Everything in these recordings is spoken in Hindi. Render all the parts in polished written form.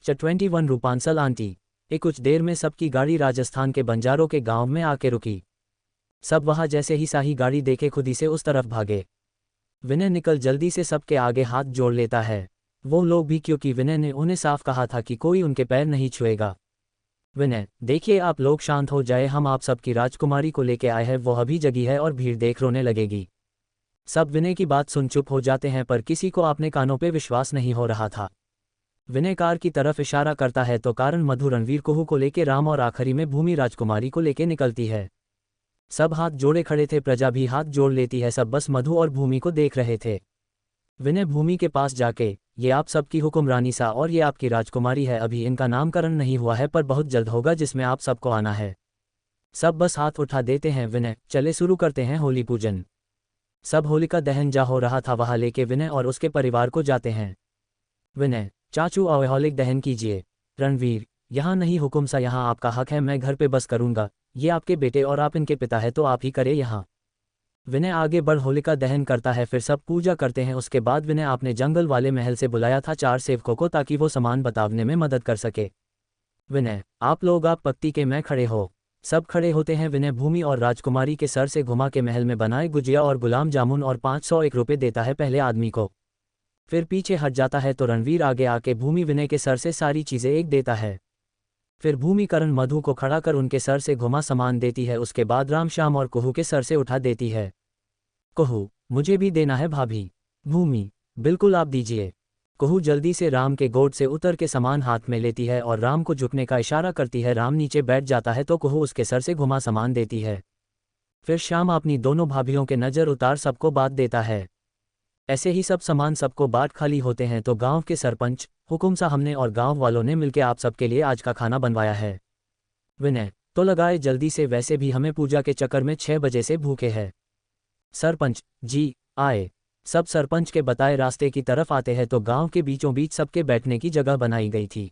21 रूपांसल आंटी। कुछ देर में सबकी गाड़ी राजस्थान के बंजारों के गांव में आके रुकी। सब वहां जैसे ही शाही गाड़ी देखे खुद ही से उस तरफ भागे। विनय निकल जल्दी से सबके आगे हाथ जोड़ लेता है, वो लोग भी, क्योंकि विनय ने उन्हें साफ कहा था कि कोई उनके पैर नहीं छुएगा। विनय, देखिए आप लोग शांत हो जाए, हम आप सबकी राजकुमारी को लेके आए हैं, वो अभी जगी है और भीड़ देख रोने लगेगी। सब विनय की बात सुन चुप हो जाते हैं, पर किसी को अपने कानों पे विश्वास नहीं हो रहा था। विनय कार की तरफ इशारा करता है तो कारण मधु रणवीर कुहू को लेके राम और आखिरी में भूमि राजकुमारी को लेके निकलती है। सब हाथ जोड़े खड़े थे, प्रजा भी हाथ जोड़ लेती है, सब बस मधु और भूमि को देख रहे थे। विनय भूमि के पास जाके, ये आप सबकी हुक्मरानी सा और ये आपकी राजकुमारी है, अभी इनका नामकरण नहीं हुआ है पर बहुत जल्द होगा जिसमें आप सबको आना है। सब बस हाथ उठा देते हैं। विनय, चले शुरू करते हैं होली पूजन। सब होलिका दहन जा हो रहा था वहां लेके विनय और उसके परिवार को जाते हैं। विनय, चाचू आओ होलिक दहन कीजिए। रणवीर, यहाँ नहीं हुकुम सा, यहाँ आपका हक है, मैं घर पे बस करूंगा, ये आपके बेटे और आप इनके पिता है तो आप ही करे यहाँ। विनय आगे बढ़ होलिका दहन करता है, फिर सब पूजा करते हैं। उसके बाद विनय आपने जंगल वाले महल से बुलाया था 4 सेवकों को ताकि वो सामान बतावने में मदद कर सके। विनय, आप लोग आप पत्ती के मैं खड़े हो। सब खड़े होते हैं। विनय भूमि और राजकुमारी के सर से घुमा के महल में बनाए गुजिया और गुलाम जामुन और 501 रुपये देता है पहले आदमी को। फिर पीछे हट जाता है तो रणवीर आगे आके भूमि विनय के सर से सारी चीज़ें एक देता है। फिर भूमि करण मधु को खड़ा कर उनके सर से घुमा सामान देती है। उसके बाद राम श्याम और कुहू के सर से उठा देती है। कुहू, मुझे भी देना है भाभी। भूमि, बिल्कुल आप दीजिए। कुहू जल्दी से राम के गोद से उतर के सामान हाथ में लेती है और राम को झुकने का इशारा करती है। राम नीचे बैठ जाता है तो कुहू उसके सर से घुमा सामान देती है। फिर श्याम अपनी दोनों भाभियों के नज़र उतार सबको बांट देता है। ऐसे ही सब सामान सबको बांट खाली होते हैं तो गांव के सरपंच हुकुम सा हमने और गांव वालों ने मिलकर आप सबके लिए आज का खाना बनवाया है। विनय, तो लगाए जल्दी से, वैसे भी हमें पूजा के चक्कर में 6 बजे से भूखे हैं। सरपंच जी आए। सब सरपंच के बताए रास्ते की तरफ आते हैं तो गांव के बीचों बीच सबके बैठने की जगह बनाई गई थी।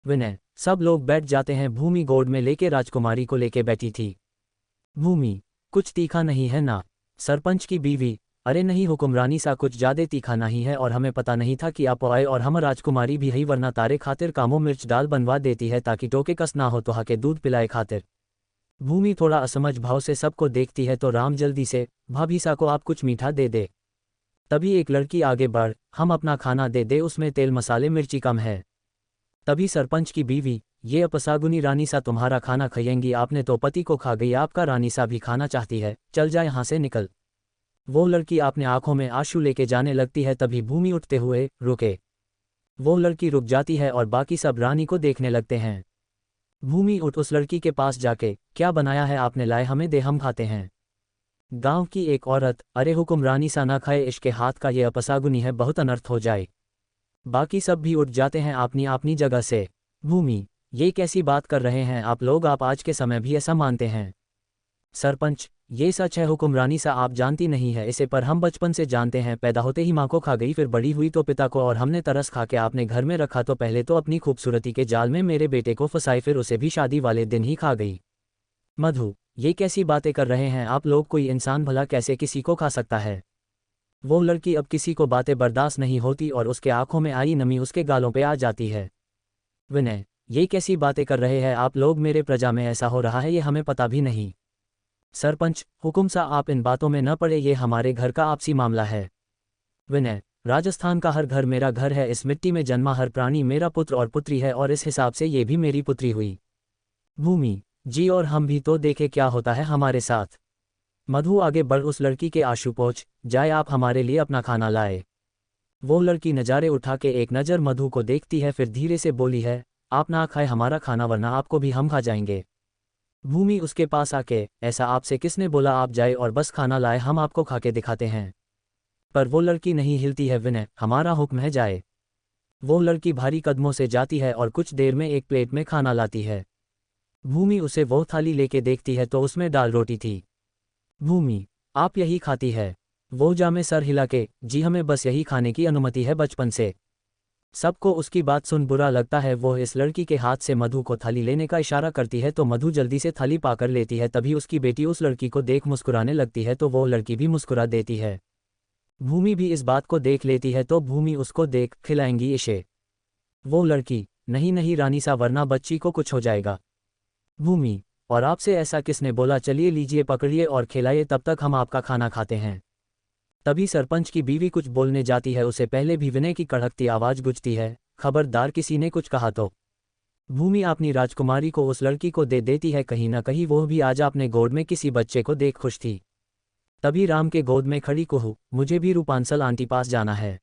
विनय, सब लोग बैठ जाते हैं। भूमि गोद में लेके राजकुमारी को लेके बैठी थी। भूमि, कुछ तीखा नहीं है ना? सरपंच की बीवी, अरे नहीं हुक्मरानी सा, कुछ ज्यादा तीखा नहीं है और हमें पता नहीं था कि आप आए और हम राजकुमारी भी है, वरना तारे खातिर कामों मिर्च डाल बनवा देती है ताकि टोके कस ना हो तो हाके दूध पिलाए खातिर। भूमि थोड़ा असमझ भाव से सबको देखती है तो राम जल्दी से, भाभी सा को आप कुछ मीठा दे दे। तभी एक लड़की आगे बढ़, हम अपना खाना दे दे, उसमें तेल मसाले मिर्ची कम है। तभी सरपंच की बीवी, ये अपसागुनी रानी सा तुम्हारा खाना खाएंगी, आपने तो पति को खा गई, आपका रानी सा भी खाना चाहती है, चल जा यहाँ से निकल। वो लड़की आपने आंखों में आंसू लेके जाने लगती है। तभी भूमि उठते हुए, रुके। वो लड़की रुक जाती है और बाकी सब रानी को देखने लगते हैं। भूमि उठ उस लड़की के पास जाके, क्या बनाया है आपने, लाए हमें दे, हम खाते हैं। गांव की एक औरत, अरे हुक्मरानी सा ना खाए, इसके हाथ का ये अपसागुनी है, बहुत अनर्थ हो जाए। बाकी सब भी उठ जाते हैं अपनी अपनी जगह से। भूमि, ये कैसी बात कर रहे हैं आप लोग, आप आज के समय भी ऐसा मानते हैं? सरपंच, ये सच है हुक्मरानी सा, आप जानती नहीं है इसे, पर हम बचपन से जानते हैं, पैदा होते ही माँ को खा गई, फिर बड़ी हुई तो पिता को, और हमने तरस खा के आपने घर में रखा तो पहले तो अपनी खूबसूरती के जाल में मेरे बेटे को फंसाई, फिर उसे भी शादी वाले दिन ही खा गई। मधु, ये कैसी बातें कर रहे हैं आप लोग, कोई इंसान भला कैसे किसी को खा सकता है? वो लड़की अब किसी को बातें बर्दाश्त नहीं होती और उसके आंखों में आई नमी उसके गालों पे आ जाती है। विनय, ये कैसी बातें कर रहे हैं आप लोग, मेरे प्रजा में ऐसा हो रहा है ये हमें पता भी नहीं। सरपंच, हुकुम सा आप इन बातों में न पड़े, ये हमारे घर का आपसी मामला है। विनय, राजस्थान का हर घर मेरा घर है, इस मिट्टी में जन्मा हर प्राणी मेरा पुत्र और पुत्री है और इस हिसाब से ये भी मेरी पुत्री हुई। भूमि जी, और हम भी तो देखे क्या होता है हमारे साथ। मधु आगे बढ़ उस लड़की के आंसू पोंछ जाए, आप हमारे लिए अपना खाना लाए। वो लड़की नज़ारे उठा के एक नज़र मधु को देखती है, फिर धीरे से बोली है, आप ना खाए हमारा खाना वरना आपको भी हम खा जाएंगे। भूमि उसके पास आके, ऐसा आपसे किसने बोला, आप जाए और बस खाना लाए, हम आपको खा के दिखाते हैं। पर वो लड़की नहीं हिलती है। विनय, हमारा हुक्म है, जाए। वो लड़की भारी कदमों से जाती है और कुछ देर में एक प्लेट में खाना लाती है। भूमि उसे वो थाली लेके देखती है तो उसमें दाल रोटी थी। भूमि, आप यही खाती है? वो जा में सर हिला के, जी हमें बस यही खाने की अनुमति है बचपन से। सबको उसकी बात सुन बुरा लगता है। वो इस लड़की के हाथ से मधु को थाली लेने का इशारा करती है तो मधु जल्दी से थाली पाकर लेती है। तभी उसकी बेटी उस लड़की को देख मुस्कुराने लगती है तो वो लड़की भी मुस्कुरा देती है। भूमि भी इस बात को देख लेती है तो भूमि उसको देख, खिलाएंगी इसे? वो लड़की, नहीं नहीं रानी सा, वरना बच्ची को कुछ हो जाएगा। भूमि, और आपसे ऐसा किसने बोला? चलिए लीजिए पकड़िए और खिलाइए, तब तक हम आपका खाना खाते हैं। तभी सरपंच की बीवी कुछ बोलने जाती है, उसे पहले भी विनय की कड़कती आवाज गूंजती है, खबरदार किसी ने कुछ कहा तो। भूमि अपनी राजकुमारी को उस लड़की को दे देती है, कहीं ना कहीं वो भी आज अपने गोद में किसी बच्चे को देख खुश थी। तभी राम के गोद में खड़ी कुहू, मुझे भी रूपांशल आंटी पास जाना है।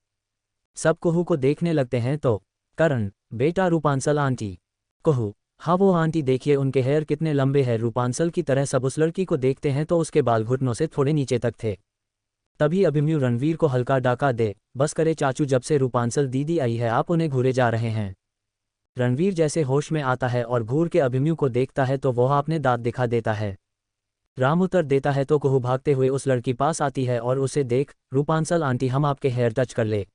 सब कुहू को देखने लगते हैं तो करण, बेटा रूपांशल आंटी। कुहू, हाँ वो आंटी देखिए, उनके हेयर कितने लंबे हैं, रूपांशल की तरह। सब उस लड़की को देखते हैं तो उसके बाल घुटनों से थोड़े नीचे तक थे। तभी अभिमन्यु रणवीर को हल्का डाका दे, बस करे चाचू, जब से रूपांशल दीदी आई है आप उन्हें घूरे जा रहे हैं। रणवीर जैसे होश में आता है और घूर के अभिमन्यु को देखता है तो वह अपने दांत दिखा देता है। राम उत्तर देता है तो कुहू भागते हुए उस लड़की पास आती है और उसे देख, रूपांशल आंटी हम आपके हेयर टच कर ले।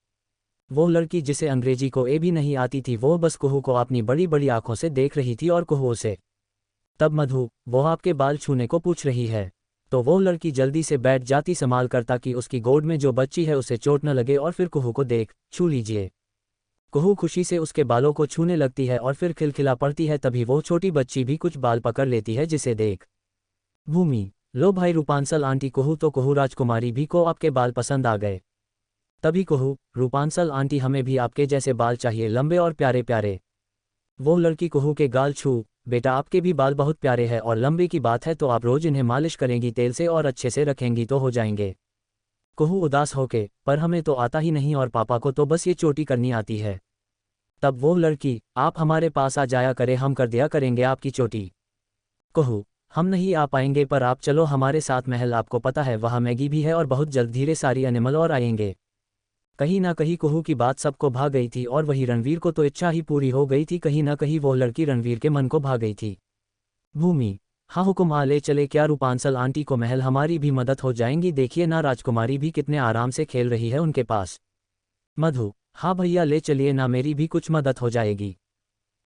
वो लड़की जिसे अंग्रेजी को ए भी नहीं आती थी, वो बस कुहू को अपनी बड़ी बड़ी आंखों से देख रही थी और कुहू उसे। तब मधु, वो आपके बाल छूने को पूछ रही है। तो वो लड़की जल्दी से बैठ जाती संभाल कर, ताकि उसकी गोद में जो बच्ची है उसे चोट न लगे, और फिर कुहू को देख, छू लीजिए। कुहू खुशी से उसके बालों को छूने लगती है और फिर खिलखिला पड़ती है। तभी वो छोटी बच्ची भी कुछ बाल पकड़ लेती है जिसे देख भूमि, लो भाई रूपांशल आंटी। कुहू, तो कुहू राजकुमारी भी को आपके बाल पसंद आ गए। तभी कुहू, रूपांशल आंटी हमें भी आपके जैसे बाल चाहिए, लंबे और प्यारे प्यारे। वो लड़की कुहू के गाल छू, बेटा आपके भी बाल बहुत प्यारे हैं, और लंबे की बात है तो आप रोज इन्हें मालिश करेंगी तेल से और अच्छे से रखेंगी तो हो जाएंगे। कुहू उदास होके, पर हमें तो आता ही नहीं और पापा को तो बस ये चोटी करनी आती है। तब वो लड़की, आप हमारे पास आ जाया करे, हम कर दिया करेंगे आपकी चोटी। कुहू, हम नहीं आ पाएंगे, पर आप चलो हमारे साथ महल, आपको पता है वहाँ मैगी भी है और बहुत जल्द धीरे सारी एनिमल और आएंगे। कहीं ना कहीं कुहू की बात सबको भा गई थी और वही रणवीर को तो इच्छा ही पूरी हो गई थी। कहीं ना कहीं वो लड़की रणवीर के मन को भा गई थी। भूमि, हाँ हुकुम, आ ले चले क्या रूपांशल आंटी को महल, हमारी भी मदद हो जाएंगी, देखिए ना राजकुमारी भी कितने आराम से खेल रही है उनके पास। मधु, हाँ भैया ले चलिए ना, मेरी भी कुछ मदद हो जाएगी।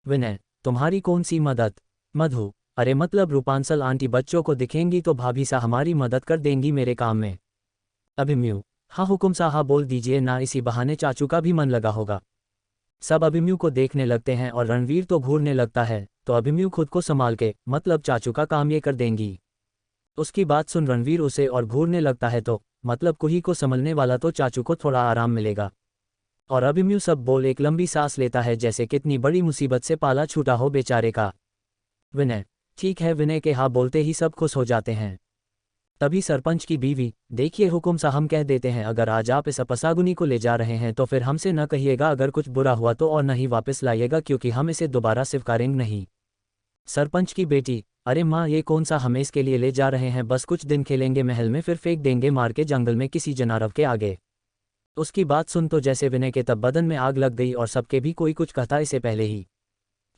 विनय, तुम्हारी कौन सी मदद? मधु, अरे मतलब रूपांशल आंटी बच्चों को दिखेंगी तो भाभी सा हमारी मदद कर देंगी मेरे काम में। अभिमन्यु, हाँ हुकुम साहब बोल दीजिए ना, इसी बहाने चाचू का भी मन लगा होगा। सब अभिमन्यु को देखने लगते हैं और रणवीर तो घूरने लगता है, तो अभिमन्यु खुद को संभाल के, मतलब चाचू का काम ये कर देंगी। उसकी बात सुन रणवीर उसे और घूरने लगता है, तो मतलब कुही को संभलने वाला तो चाचू को थोड़ा आराम मिलेगा। और अभिमन्यु सब बोल एक लंबी सांस लेता है, जैसे कितनी बड़ी मुसीबत से पाला छूटा हो बेचारे का। विनय, ठीक है। विनय के हाँ बोलते ही सब खुश हो जाते हैं। तभी सरपंच की बीवी, देखिए हुकुम सा, हम कह देते हैं अगर आज आप इस अपसागुनी को ले जा रहे हैं तो फिर हमसे न कहिएगा अगर कुछ बुरा हुआ तो, और न ही वापस लाइएगा, क्योंकि हम इसे दोबारा स्वीकारेंगे नहीं। सरपंच की बेटी, अरे माँ ये कौन सा, हमें इसके लिए ले जा रहे हैं? बस कुछ दिन खेलेंगे महल में, फिर फेंक देंगे मार के जंगल में किसी जनावर के आगे। उसकी बात सुन तो जैसे विनय के तब बदन में आग लग गई और सबके भी कोई कुछ कहता इसे पहले ही।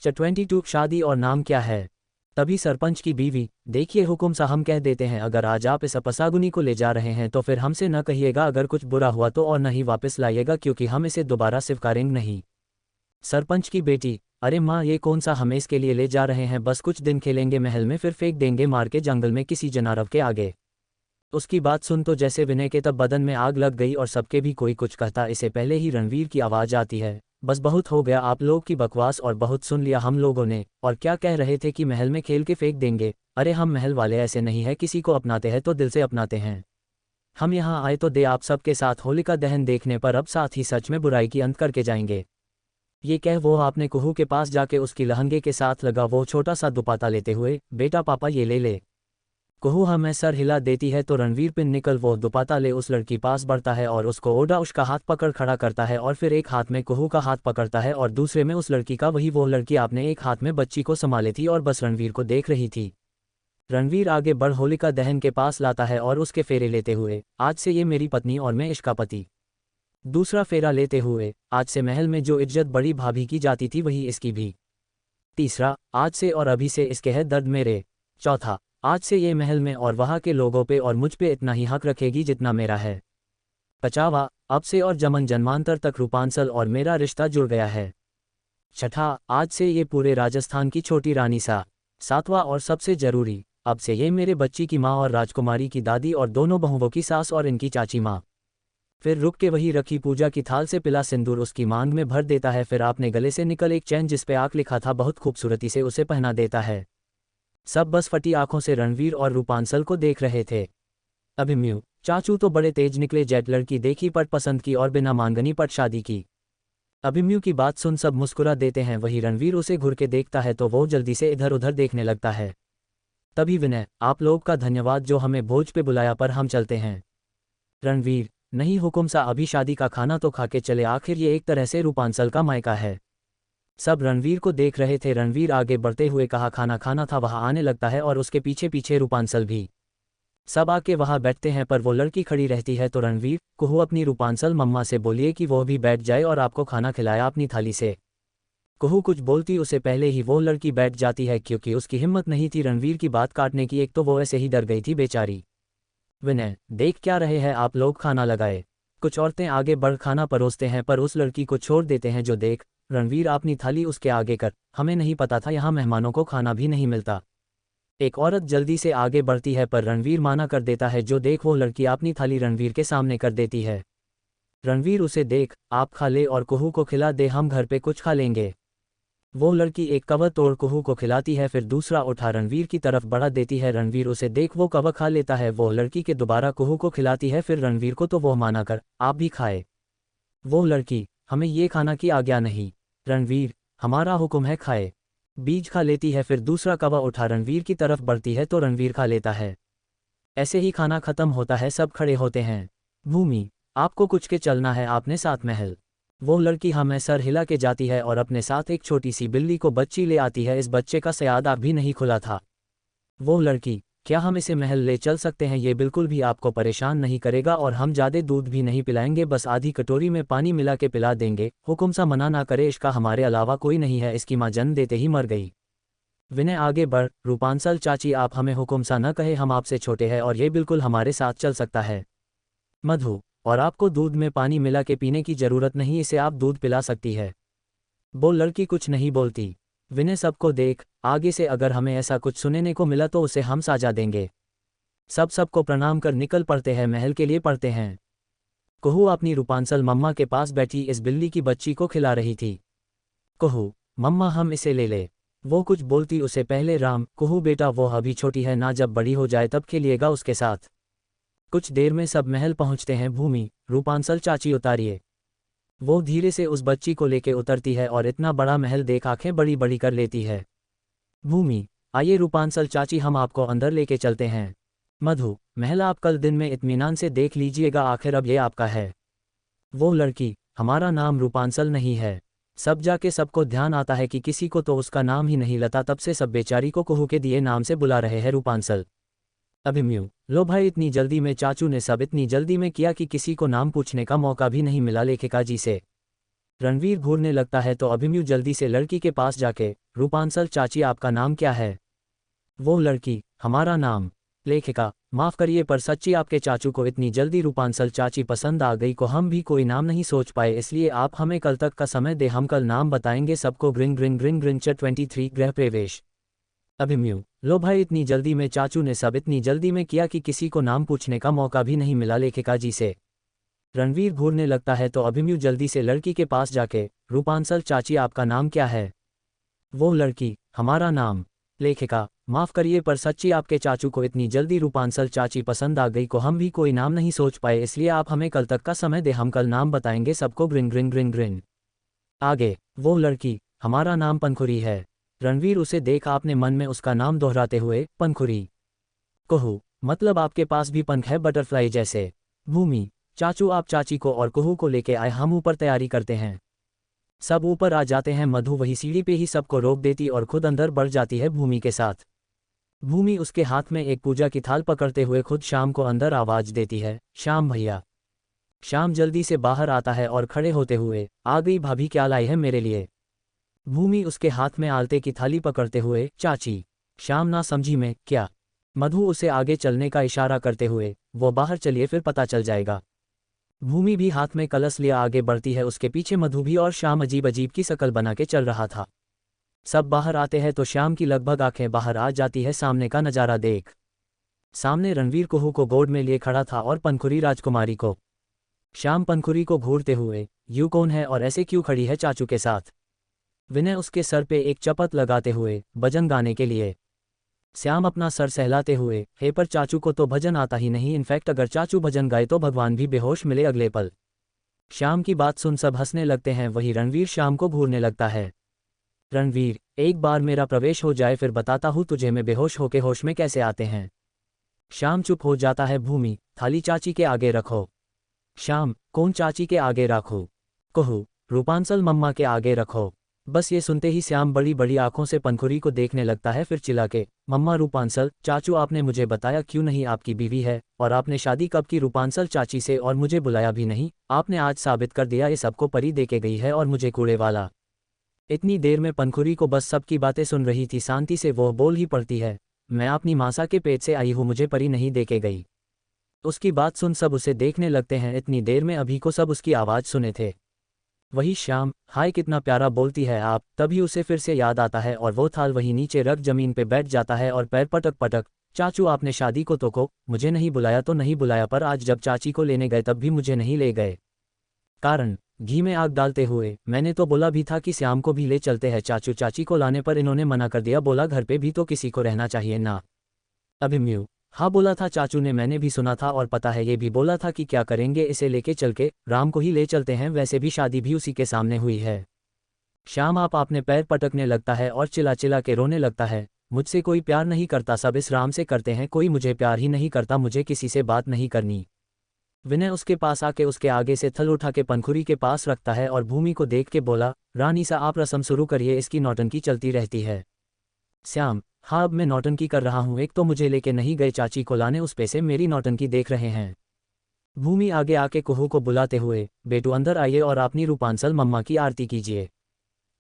22 शादी और नाम क्या है? तभी सरपंच की बीवी, देखिए हुकुम सा, हम कह देते हैं अगर आज आप इस अपसागुनी को ले जा रहे हैं तो फिर हमसे न कहिएगा अगर कुछ बुरा हुआ तो, और न ही वापस लाइएगा, क्योंकि हम इसे दोबारा स्वीकारेंगे नहीं। सरपंच की बेटी, अरे माँ ये कौन सा, हमें इसके लिए ले जा रहे हैं? बस कुछ दिन खेलेंगे महल में, फिर फेंक देंगे मार के जंगल में किसी जनावर के आगे। उसकी बात सुन तो जैसे विनय के तब बदन में आग लग गई और सबके भी कोई कुछ कहता इसे पहले ही रणवीर की आवाज आती है, बस बहुत हो गया आप लोग की बकवास, और बहुत सुन लिया हम लोगों ने। और क्या कह रहे थे कि महल में खेल के फेंक देंगे? अरे हम महल वाले ऐसे नहीं है, किसी को अपनाते हैं तो दिल से अपनाते हैं। हम यहाँ आए तो दे आप सबके साथ होलिका दहन देखने, पर अब साथ ही सच में बुराई की अंत करके जाएंगे। ये कह वो आपने कुहू के पास जाके उसकी लहंगे के साथ लगा वो छोटा सा दुपट्टा लेते हुए, बेटा पापा ये ले ले। कुहू हमें सर हिला देती है तो रणवीर पिन निकल वो दुपट्टा ले उस लड़की पास बढ़ता है और उसको ओढ़ा उसका हाथ पकड़ खड़ा करता है, और फिर एक हाथ में कुहू का हाथ पकड़ता है और दूसरे में उस लड़की का। वही वो लड़की आपने एक हाथ में बच्ची को संभाली थी और बस रणवीर को देख रही थी। रणवीर आगे बढ़ होलिका दहन के पास लाता है और उसके फेरे लेते हुए, आज से ये मेरी पत्नी और मैं इसका पति। दूसरा फेरा लेते हुए, आज से महल में जो इज्जत बड़ी भाभी की जाती थी वही इसकी भी। तीसरा, आज से और अभी से इसके है दर्द मेरे। चौथा, आज से ये महल में और वहाँ के लोगों पे और मुझ पे इतना ही हक रखेगी जितना मेरा है। पांचवा, अब से और जमन जन्मांतर तक रूपांशल और मेरा रिश्ता जुड़ गया है। छठा, आज से ये पूरे राजस्थान की छोटी रानी सा। सातवां और सबसे जरूरी, अब से ये मेरे बच्ची की माँ और राजकुमारी की दादी और दोनों बहुओं की सास और इनकी चाची माँ। फिर रुक के वही रखी पूजा की थाल से पिला सिंदूर उसकी मांग में भर देता है। फिर अपने गले से निकल एक चैन जिसपे आंख लिखा था बहुत खूबसूरती से उसे पहना देता है। सब बस फटी आंखों से रणवीर और रूपांशल को देख रहे थे। अभिमन्यु, चाचू तो बड़े तेज निकले, जेट लड़की देखी पट पसंद की और बिना मांगनी पट शादी की। अभिमन्यु की बात सुन सब मुस्कुरा देते हैं। वही रणवीर उसे घुर के देखता है तो वो जल्दी से इधर उधर देखने लगता है। तभी विनय, आप लोग का धन्यवाद जो हमें भोज पे बुलाया, पर हम चलते हैं। रणवीर, नहीं हुकुम सा, अभी शादी का खाना तो खा के चले, आखिर ये एक तरह से रूपांशल का मायका है। सब रणवीर को देख रहे थे। रणवीर आगे बढ़ते हुए कहा, खाना खाना था वहां आने लगता है और उसके पीछे पीछे रूपांशल भी। सब आके वहां बैठते हैं पर वो लड़की खड़ी रहती है तो रणवीर, कुहू अपनी रूपांशल मम्मा से बोलिए कि वो भी बैठ जाए और आपको खाना खिलाया अपनी थाली से। कुहू कुछ बोलती उससे पहले ही वो लड़की बैठ जाती है क्योंकि उसकी हिम्मत नहीं थी रणवीर की बात काटने की, एक तो वो ऐसे ही डर गई थी बेचारी। विनय, देख क्या रहे हैं आप लोग, खाना लगाए। कुछ औरतें आगे बढ़ खाना परोसते हैं पर उस लड़की को छोड़ देते हैं जो देख। रणवीर, अपनी थाली उसके आगे कर, हमें नहीं पता था यहाँ मेहमानों को खाना भी नहीं मिलता। एक औरत जल्दी से आगे बढ़ती है पर रणवीर माना कर देता है जो देख वो लड़की अपनी थाली रणवीर के सामने कर देती है। रणवीर उसे देख, आप खा ले और कुहू को खिला दे, हम घर पे कुछ खा लेंगे। वो लड़की एक कवर तोड़ कुहू को खिलाती है फिर दूसरा उठा रणवीर की तरफ बढ़ा देती है। रणवीर उसे देख वो कवर खा लेता है। वो लड़की के दोबारा कुहू को खिलाती है फिर रणवीर को तो वो माना कर, आप भी खाए। वो लड़की, हमें ये खाना की आज्ञा नहीं। रणवीर, हमारा हुक्म है, खाए। बीज खा लेती है फिर दूसरा कवा उठा रणवीर की तरफ बढ़ती है तो रणवीर खा लेता है। ऐसे ही खाना खत्म होता है, सब खड़े होते हैं। भूमि, आपको कुछ के चलना है, आपने साथ महल। वो लड़की हमें सर हिला के जाती है और अपने साथ एक छोटी सी बिल्ली को बच्ची ले आती है। इस बच्चे का सयादा भी नहीं खुला था। वो लड़की, क्या हम इसे महल ले चल सकते हैं? ये बिल्कुल भी आपको परेशान नहीं करेगा और हम ज़्यादा दूध भी नहीं पिलाएंगे, बस आधी कटोरी में पानी मिला के पिला देंगे। हुकुम सा मना ना करे, इसका हमारे अलावा कोई नहीं है, इसकी माँ जन्म देते ही मर गई। विनय, आगे बढ़। रूपांशल चाची, आप हमें हुकुम सा न कहे, हम आपसे छोटे हैं और ये बिल्कुल हमारे साथ चल सकता है। मधु, और आपको दूध में पानी मिला के पीने की जरूरत नहीं, इसे आप दूध पिला सकती है। वो लड़की कुछ नहीं बोलती। विनय, सबको देख, आगे से अगर हमें ऐसा कुछ सुनने को मिला तो उसे हम साजा देंगे। सबको प्रणाम कर निकल पड़ते हैं, महल के लिए पड़ते हैं। कुहू अपनी रूपांशल मम्मा के पास बैठी इस बिल्ली की बच्ची को खिला रही थी। कुहू, मम्मा हम इसे ले ले। वो कुछ बोलती उससे पहले राम, कुहू बेटा वो अभी छोटी है ना, जब बड़ी हो जाए तब खेलिएगा उसके साथ। कुछ देर में सब महल पहुंचते हैं। भूमि, रूपांशल चाची उतारिए। वो धीरे से उस बच्ची को लेके उतरती है और इतना बड़ा महल देख आंखें बड़ी बड़ी कर लेती है। भूमि, आइए रूपांशल चाची, हम आपको अंदर लेके चलते हैं। मधु, महल आप कल दिन में इत्मीनान से देख लीजिएगा, आखिर अब ये आपका है। वो लड़की, हमारा नाम रूपांशल नहीं है। सब जाके सबको ध्यान आता है कि किसी को तो उसका नाम ही नहीं लता, तब से सब बेचारी को कुहू के दिए नाम से बुला रहे हैं रूपांशल। अभिमन्यु, लो भाई, इतनी जल्दी में चाचू ने सब इतनी जल्दी में किया कि किसी को नाम पूछने का मौका भी नहीं मिला लेखिका जी से। रणवीर घूरने लगता है तो अभिमन्यु जल्दी से लड़की के पास जाके, रूपांशल चाची आपका नाम क्या है? वो लड़की, हमारा नाम। लेखिका, माफ करिए पर सच्ची आपके चाचू को इतनी जल्दी रूपांशल चाची पसंद आ गई को हम भी कोई नाम नहीं सोच पाए, इसलिए आप हमें कल तक का समय दे, हम कल नाम बताएंगे सबको। ग्रिंग ग्रिंग ग्रिंग ग्रिंचर 23 गृह प्रवेश। अभिमन्यु, लो भाई, इतनी जल्दी में चाचू ने सब इतनी जल्दी में किया कि किसी को नाम पूछने का मौका भी नहीं मिला लेखिका जी से। रणवीर घूरने लगता है तो अभिमन्यु जल्दी से लड़की के पास जाके, रूपांशल चाची आपका नाम क्या है? वो लड़की, हमारा नाम। लेखिका, माफ करिए पर सच्ची आपके चाचू को इतनी जल्दी रूपांशल चाची पसंद आ गई को हम भी कोई नाम नहीं सोच पाए, इसलिए आप हमें कल तक का समय दे, हम कल नाम बताएंगे सबको। ग्रिंग ग्रिंग ग्रिंग ग्रिंग। आगे, वो लड़की, हमारा नाम पंखुरी है। रणवीर उसे देख आपने मन में उसका नाम दोहराते हुए, पंखुरी। कुहू, मतलब आपके पास भी पंख है बटरफ्लाई जैसे? भूमि, चाचू आप चाची को और कुहू को लेके आए, हम ऊपर तैयारी करते हैं। सब ऊपर आ जाते हैं। मधु वही सीढ़ी पे ही सबको रोक देती और खुद अंदर बढ़ जाती है भूमि के साथ। भूमि उसके हाथ में एक पूजा की थाल पकड़ते हुए खुद शाम को अंदर आवाज देती है, श्याम भैया। श्याम जल्दी से बाहर आता है और खड़े होते हुए, आ गई भाभी, क्या लाई है मेरे लिए? भूमि उसके हाथ में आलते की थाली पकड़ते हुए, चाची। श्याम ना समझी मैं क्या? मधु उसे आगे चलने का इशारा करते हुए, वो बाहर चलिए फिर पता चल जाएगा। भूमि भी हाथ में कलश लिया आगे बढ़ती है, उसके पीछे मधु भी, और श्याम अजीब अजीब की शकल बना के चल रहा था। सब बाहर आते हैं तो श्याम की लगभग आंखें बाहर आ जाती है सामने का नजारा देख। सामने रणवीर कुहू को गोद में लिए खड़ा था और पंखुरी राजकुमारी को। श्याम पंखुरी को घूरते हुए, यू कौन है और ऐसे क्यों खड़ी है चाचू के साथ? विनय उसके सर पे एक चपत लगाते हुए, भजन गाने के लिए। श्याम अपना सर सहलाते हुए, हे पर चाचू को तो भजन आता ही नहीं, इनफैक्ट अगर चाचू भजन गाए तो भगवान भी बेहोश मिले अगले पल। श्याम की बात सुन सब हंसने लगते हैं, वही रणवीर श्याम को घूरने लगता है। रणवीर, एक बार मेरा प्रवेश हो जाए फिर बताता हूँ तुझे मैं बेहोश होके होश में कैसे आते हैं। श्याम चुप हो जाता है। भूमि, थाली चाची के आगे रखो। श्याम, कौन चाची के आगे रखो? कहू, रूपांशल मम्मा के आगे रखो। बस ये सुनते ही श्याम बड़ी बड़ी आंखों से पंखुरी को देखने लगता है, फिर चिल्ला के, मम्मा रूपांशल चाचू आपने मुझे बताया क्यों नहीं आपकी बीवी है, और आपने शादी कब की रूपांशल चाची से, और मुझे बुलाया भी नहीं। आपने आज साबित कर दिया ये सबको परी देके गई है और मुझे कूड़े वाला। इतनी देर में पंखुरी को बस सबकी बातें सुन रही थी, शांति से वो बोल ही पड़ती है, मैं अपनी मासा के पेट से आई हूँ, मुझे परी नहीं देके गई। उसकी बात सुन सब उसे देखने लगते हैं। इतनी देर में अभी को सब उसकी आवाज़ सुने थे। वही श्याम, हाय कितना प्यारा बोलती है आप। तभी उसे फिर से याद आता है और वो थाल वहीं नीचे रख जमीन पे बैठ जाता है और पैर पटक पटक, चाचू आपने शादी को तो मुझे नहीं बुलाया तो नहीं बुलाया, पर आज जब चाची को लेने गए तब भी मुझे नहीं ले गए। कारण, घी में आग डालते हुए, मैंने तो बोला भी था कि श्याम को भी ले चलते हैं चाचू, चाची को लाने पर इन्होंने मना कर दिया, बोला घर पे भी तो किसी को रहना चाहिए ना। अभिमन्यु, हाँ बोला था चाचू ने, मैंने भी सुना था, और पता है ये भी बोला था कि क्या करेंगे, इसे लेके चल के राम को ही ले चलते हैं, वैसे भी शादी भी उसी के सामने हुई है। श्याम आप आपने पैर पटकने लगता है और चिल्ला चिल्ला के रोने लगता है, मुझसे कोई प्यार नहीं करता, सब इस राम से करते हैं, कोई मुझे प्यार ही नहीं करता, मुझे किसी से बात नहीं करनी। विनय उसके पास आके उसके आगे से थल उठा के पंखुरी के पास रखता है और भूमि को देख के बोला, रानी सा आप रस्म शुरू करिए, इसकी नौटंकी चलती रहती है। श्याम, हाँ अब मैं नौटंकी कर रहा हूँ, एक तो मुझे लेके नहीं गए चाची को लाने, उस पे से मेरी नौटंकी देख रहे हैं। भूमि आगे आके कुहू को बुलाते हुए, बेटू अंदर आइए और अपनी रूपांशल मम्मा की आरती कीजिए।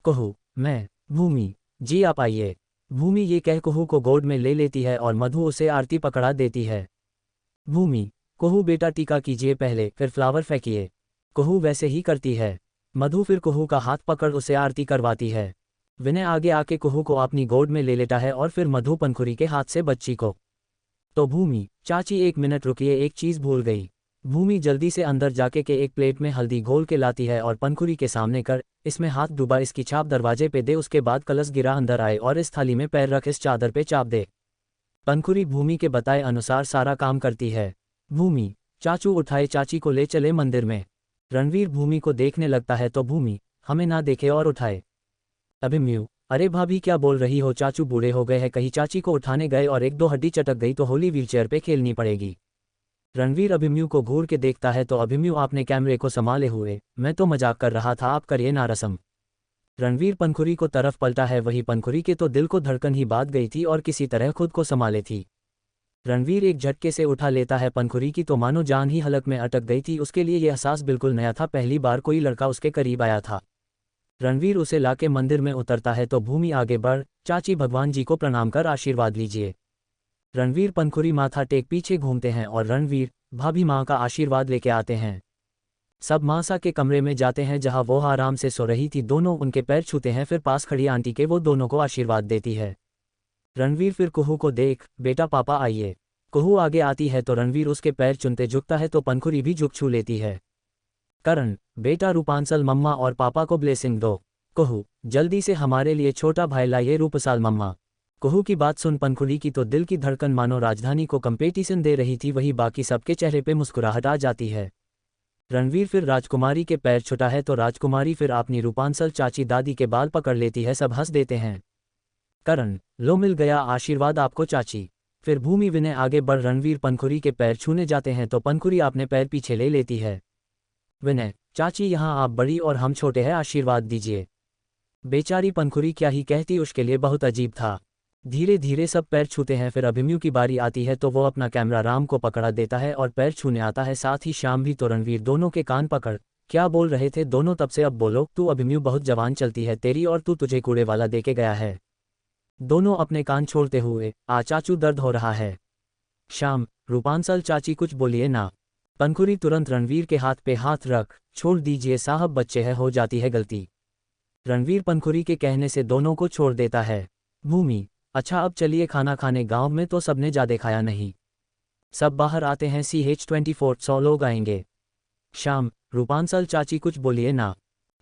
कुहू, मैं। भूमि, जी आप आइए। भूमि ये कह कुहू को गोद में ले लेती है और मधु उसे आरती पकड़ा देती है। भूमि, कुहू बेटा टीका कीजिए पहले, फिर फ्लावर फेंकिए। कुहू वैसे ही करती है। मधु फिर कुहू का हाथ पकड़ उसे आरती करवाती है। विनय आगे आके कुहू को अपनी गोद में ले लेता है और फिर मधु पंखुरी के हाथ से बच्ची को। तो भूमि, चाची एक मिनट रुकिए, एक चीज़ भूल गई। भूमि जल्दी से अंदर जाके के एक प्लेट में हल्दी घोल के लाती है और पंखुरी के सामने कर, इसमें हाथ डुबा, इसकी छाप दरवाजे पे दे, उसके बाद कलश गिरा अंदर आए और इस थाली में पैर रख इस चादर पे चाप दे। पंखुरी भूमि के बताए अनुसार सारा काम करती है। भूमि, चाचू उठाए चाची को ले चले मंदिर में। रणवीर भूमि को देखने लगता है तो भूमि, हमें ना देखे और उठाए। अभिमन्यु, अरे भाभी क्या बोल रही हो, चाचू बूढ़े हो गए हैं, कहीं चाची को उठाने गए और एक दो हड्डी चटक गई तो होली व्हीलचेयर पे खेलनी पड़ेगी। रणवीर अभिमन्यु को घूर के देखता है तो अभिमन्यु आपने कैमरे को संभाले हुए, मैं तो मजाक कर रहा था, आप करिए ना रस्म। रणवीर पंखुरी को तरफ पलटा है, वही पंखुरी के तो दिल को धड़कन ही बात गई थी और किसी तरह खुद को संभाले थी। रणवीर एक झटके से उठा लेता है पंखुरी की, तो मानो जान ही हलक में अटक गई थी, उसके लिए यह एहसास बिल्कुल नया था, पहली बार कोई लड़का उसके करीब आया था। रणवीर उसे लाके मंदिर में उतरता है तो भूमि आगे बढ़, चाची भगवान जी को प्रणाम कर आशीर्वाद लीजिए। रणवीर पंखुरी माथा टेक पीछे घूमते हैं और रणवीर भाभी माँ का आशीर्वाद लेके आते हैं। सब मासा के कमरे में जाते हैं जहां वो आराम से सो रही थी, दोनों उनके पैर छूते हैं, फिर पास खड़ी आंटी के वो दोनों को आशीर्वाद देती है। रणवीर फिर कुहू को देख, बेटा पापा आइए। कुहू आगे आती है तो रणवीर उसके पैर चुनते झुकता है तो पंखुरी भी झुक छू लेती है। करण, बेटा रूपांशल मम्मा और पापा को ब्लेसिंग दो। कुहू, जल्दी से हमारे लिए छोटा भाई लाइए रूपसाल मम्मा। कुहू की बात सुन पंखुरी की तो दिल की धड़कन मानो राजधानी को कंपटीशन दे रही थी, वही बाकी सबके चेहरे पे मुस्कुराहट आ जाती है। रणवीर फिर राजकुमारी के पैर छुटा है तो राजकुमारी फिर अपनी रूपांशल चाची दादी के बाल पकड़ लेती है, सब हंस देते हैं। करण, लो मिल गया आशीर्वाद आपको चाची। फिर भूमि विनय आगे बढ़ रणवीर पंखुरी के पैर छूने जाते हैं तो पंखुरी अपने पैर पीछे ले लेती है। विनय, चाची यहाँ आप बड़ी और हम छोटे हैं, आशीर्वाद दीजिए। बेचारी पंखुरी क्या ही कहती, उसके लिए बहुत अजीब था। धीरे धीरे सब पैर छूते हैं, फिर अभिमन्यु की बारी आती है तो वो अपना कैमरा राम को पकड़ा देता है और पैर छूने आता है, साथ ही श्याम भी। तो रणवीर दोनों के कान पकड़, क्या बोल रहे थे दोनों तब से, अब बोलो। तू अभिमन्यु बहुत जवान चलती है तेरी, और तू तुझे कूड़े वाला देके गया है। दोनों अपने कान छोड़ते हुए, आ चाचू दर्द हो रहा है। श्याम, रूपांशल चाची कुछ बोलिए ना। पंखुरी तुरंत रणवीर के हाथ पे हाथ रख, छोड़ दीजिए साहब, बच्चे है, हो जाती है गलती। रणवीर पंखुरी के कहने से दोनों को छोड़ देता है। भूमि, अच्छा अब चलिए खाना खाने, गांव में तो सबने ज्यादा खाया नहीं। सब बाहर आते हैं, CH24 100 लोग आएंगे। श्याम, रूपांशल चाची कुछ बोलिए ना।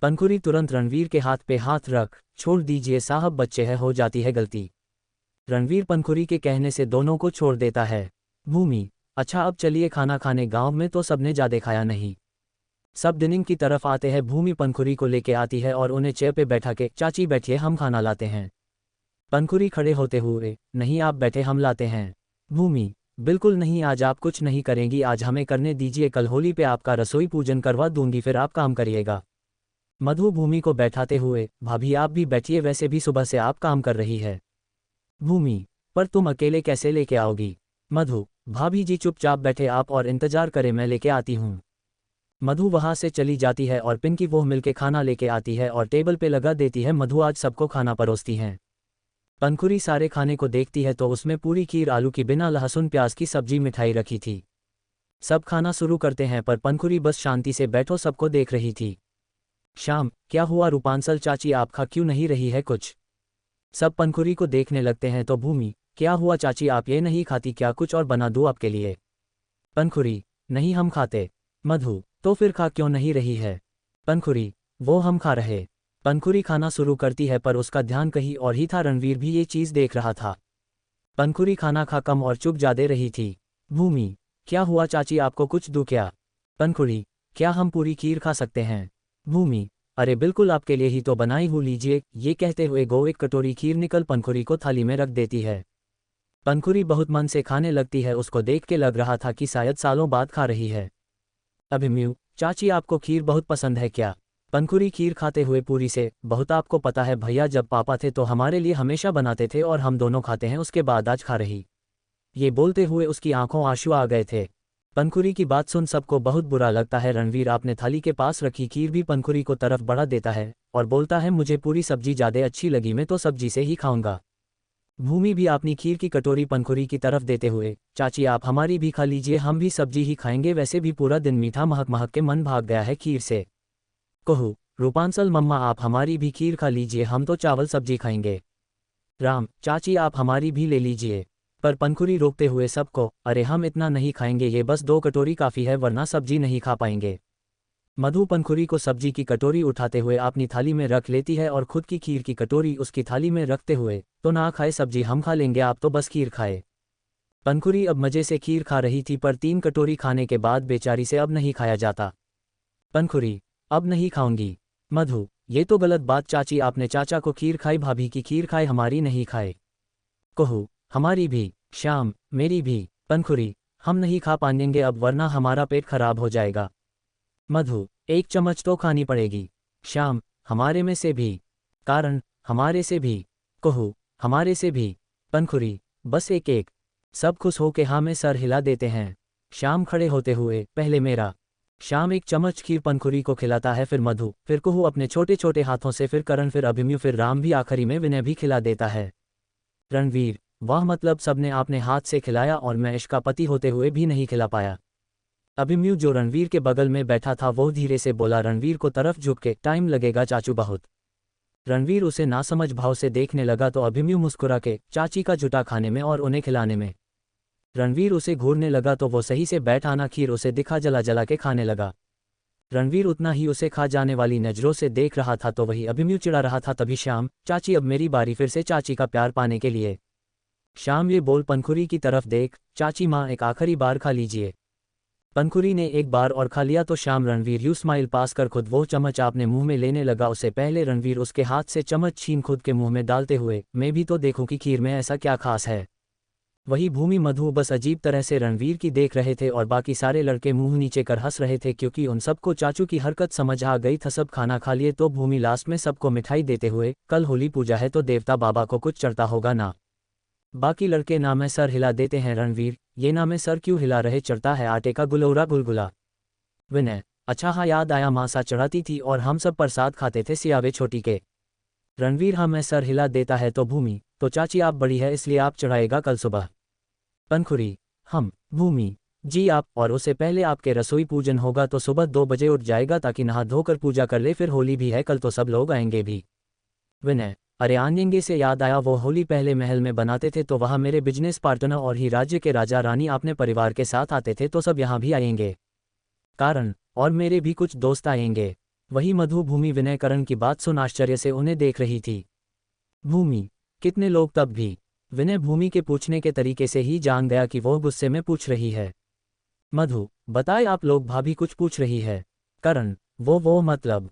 पंखुरी तुरंत रणवीर के हाथ पे हाथ रख, छोड़ दीजिए साहब, बच्चे है, हो जाती है गलती। रणवीर पंखुरी के कहने से दोनों को छोड़ देता है। भूमि, अच्छा अब चलिए खाना खाने, गांव में तो सबने ज्यादा खाया नहीं। सब डिनिंग की तरफ आते हैं। भूमि पंखुरी को लेके आती है और उन्हें चेयर पे बैठा के, चाची बैठिए हम खाना लाते हैं। पंखुरी खड़े होते हुए, नहीं आप बैठे हम लाते हैं। भूमि, बिल्कुल नहीं, आज आप कुछ नहीं करेंगी, आज हमें करने दीजिए, कल होली पे आपका रसोई पूजन करवा दूंगी, फिर आप काम करिएगा। मधु भूमि को बैठाते हुए, भाभी आप भी बैठिए, वैसे भी सुबह से आप काम कर रही है। भूमि, पर तुम अकेले कैसे लेके आओगी। मधु, भाभी जी चुपचाप बैठे आप और इंतजार करें, मैं लेके आती हूँ। मधु वहां से चली जाती है और पिंकी वो मिलके खाना लेके आती है और टेबल पे लगा देती है। मधु आज सबको खाना परोसती हैं। पंखुरी सारे खाने को देखती है तो उसमें पूरी खीर, आलू की बिना लहसुन प्याज की सब्जी, मिठाई रखी थी। सब खाना शुरू करते हैं पर पंखुरी बस शांति से बैठो सबको देख रही थी। शाम, क्या हुआ रूपांशल चाची, आप खा क्यों नहीं रही है कुछ। सब पंखुरी को देखने लगते हैं तो भूमि, क्या हुआ चाची, आप ये नहीं खाती क्या, कुछ और बना दूँ आपके लिए। पंखुरी, नहीं हम खाते। मधु, तो फिर खा क्यों नहीं रही है। पंखुरी, वो हम खा रहे। पंखुरी खाना शुरू करती है पर उसका ध्यान कहीं और ही था। रणवीर भी ये चीज़ देख रहा था। पंखुरी खाना खा कम और चुप जादे रही थी। भूमि, क्या हुआ चाची, आपको कुछ दूं क्या। पंखुरी, क्या हम पूरी खीर खा सकते हैं। भूमि, अरे बिल्कुल आपके लिए ही तो बनाई हूँ, लीजिए। ये कहते हुए गो एक कटोरी खीर निकल पंखुरी को थाली में रख देती है। पंखुरी बहुत मन से खाने लगती है, उसको देख के लग रहा था कि शायद सालों बाद खा रही है। अभिमन्यु, चाची आपको खीर बहुत पसंद है क्या। पंखुरी खीर खाते हुए पूरी से, बहुत, आपको पता है भैया जब पापा थे तो हमारे लिए हमेशा बनाते थे और हम दोनों खाते हैं, उसके बाद आज खा रही। ये बोलते हुए उसकी आंखों आंसू आ गए थे। पंखुरी की बात सुन सबको बहुत बुरा लगता है। रणवीर अपने थाली के पास रखी खीर भी पंखुरी को तरफ बढ़ा देता है और बोलता है, मुझे पूरी सब्जी ज़्यादा अच्छी लगी, मैं तो सब्जी से ही खाऊंगा। भूमि भी अपनी खीर की कटोरी पंखुरी की तरफ देते हुए, चाची आप हमारी भी खा लीजिए, हम भी सब्जी ही खाएंगे, वैसे भी पूरा दिन मीठा महक महक के मन भाग गया है खीर से। कहू, रूपांशल मम्मा आप हमारी भी खीर खा लीजिए, हम तो चावल सब्जी खाएंगे। राम, चाची आप हमारी भी ले लीजिए। पर पंखुरी रोकते हुए सबको, अरे हम इतना नहीं खाएंगे, ये बस 2 कटोरी काफ़ी है, वरना सब्जी नहीं खा पाएंगे। मधु पंखुरी को सब्जी की कटोरी उठाते हुए अपनी थाली में रख लेती है और खुद की खीर की कटोरी उसकी थाली में रखते हुए, तो ना खाए सब्जी हम खा लेंगे, आप तो बस खीर खाए। पंखुरी अब मजे से खीर खा रही थी पर 3 कटोरी खाने के बाद बेचारी से अब नहीं खाया जाता। पंखुरी, अब नहीं खाऊंगी। मधु, ये तो गलत बात चाची, आपने चाचा को खीर खाई, भाभी की खीर खाए, हमारी नहीं खाए। कहू, हमारी भी। श्याम, मेरी भी। पंखुरी, हम नहीं खा पाएंगे अब, वरना हमारा पेट खराब हो जाएगा। मधु, 1 चम्मच तो खानी पड़ेगी। श्याम, हमारे में से भी। कारण, हमारे से भी। कहू, हमारे से भी। पंखुरी, बस एक एक। सब खुश होके हाँ में सर हिला देते हैं। श्याम खड़े होते हुए, पहले मेरा। श्याम 1 चम्मच खीर पंखुरी को खिलाता है, फिर मधु, फिर कहू अपने छोटे छोटे हाथों से, फिर करण, फिर अभिमन्यु, फिर राम भी, आखिरी में विनय भी खिला देता है। रणवीर, वाह, मतलब सबने आपने हाथ से खिलाया और मैं इसका पति होते हुए भी नहीं खिला पाया। अभिमन्यु जो रणवीर के बगल में बैठा था वो धीरे से बोला, रणवीर को तरफ झुक के, टाइम लगेगा चाचू बहुत। रणवीर उसे नासमझ भाव से देखने लगा तो अभिमन्यु मुस्कुरा के, चाची का जुटा खाने में और उन्हें खिलाने में। रणवीर उसे घूरने लगा तो वो सही से बैठ आना खीर उसे दिखा जला जला के खाने लगा। रणवीर उतना ही उसे खा जाने वाली नजरों से देख रहा था तो वही अभिमन्यु चिढ़ा रहा था। तभी श्याम, चाची अब मेरी बारी, फिर से चाची का प्यार पाने के लिए। श्याम ये बोल पंखुरी की तरफ देख, चाची माँ एक आखिरी बार खा लीजिए। पंखुरी ने एक बार और खा लिया तो Shyam Ranveer you smile pass कर खुद वो चम्मच आपने मुंह में लेने लगा। उससे पहले रणवीर उसके हाथ से चम्मच छीन खुद के मुंह में डालते हुए, मैं भी तो देखूं कि खीर में ऐसा क्या खास है। वही भूमि मधु बस अजीब तरह से रणवीर की देख रहे थे और बाकी सारे लड़के मुंह नीचे कर हंस रहे थे क्योंकि उन सबको चाचू की हरकत समझ आ गई था। सब खाना खा लिए तो भूमि लास्ट में सबको मिठाई देते हुए, कल होली पूजा है तो देवता बाबा को कुछ चढ़ता होगा ना। बाकी लड़के ना में सर हिला देते हैं। रणवीर, ये ना में सर क्यों हिला रहे, चढ़ता है आटे का गुलौरा गुलगुला। विनय, अच्छा हाँ याद आया, माँ सा चढ़ाती थी और हम सब प्रसाद खाते थे सियावे छोटी के। रणवीर, हाँ मैं सर हिला देता है तो भूमि, तो चाची आप बड़ी है इसलिए आप चढ़ाएगा कल सुबह। पंखुरी, हम। भूमि, जी आप, और उससे पहले आपके रसोई पूजन होगा तो सुबह 2 बजे उठ जाएगा ताकि नहा धोकर पूजा कर ले, फिर होली भी है कल तो सब लोग आएंगे भी। विनय, अरे आएंगे से याद आया, वो होली पहले महल में बनाते थे तो वहाँ मेरे बिजनेस पार्टनर और ही राज्य के राजा रानी अपने परिवार के साथ आते थे तो सब यहाँ भी आएंगे। कारण, और मेरे भी कुछ दोस्त आएंगे। वही मधु भूमि विनय करण की बात सुन आश्चर्य से उन्हें देख रही थी। भूमि, कितने लोग? तब भी विनय भूमि के पूछने के तरीके से ही जान गया कि वो गुस्से में पूछ रही है। मधु, बताए आप लोग, भाभी कुछ पूछ रही है। करण, वो मतलब।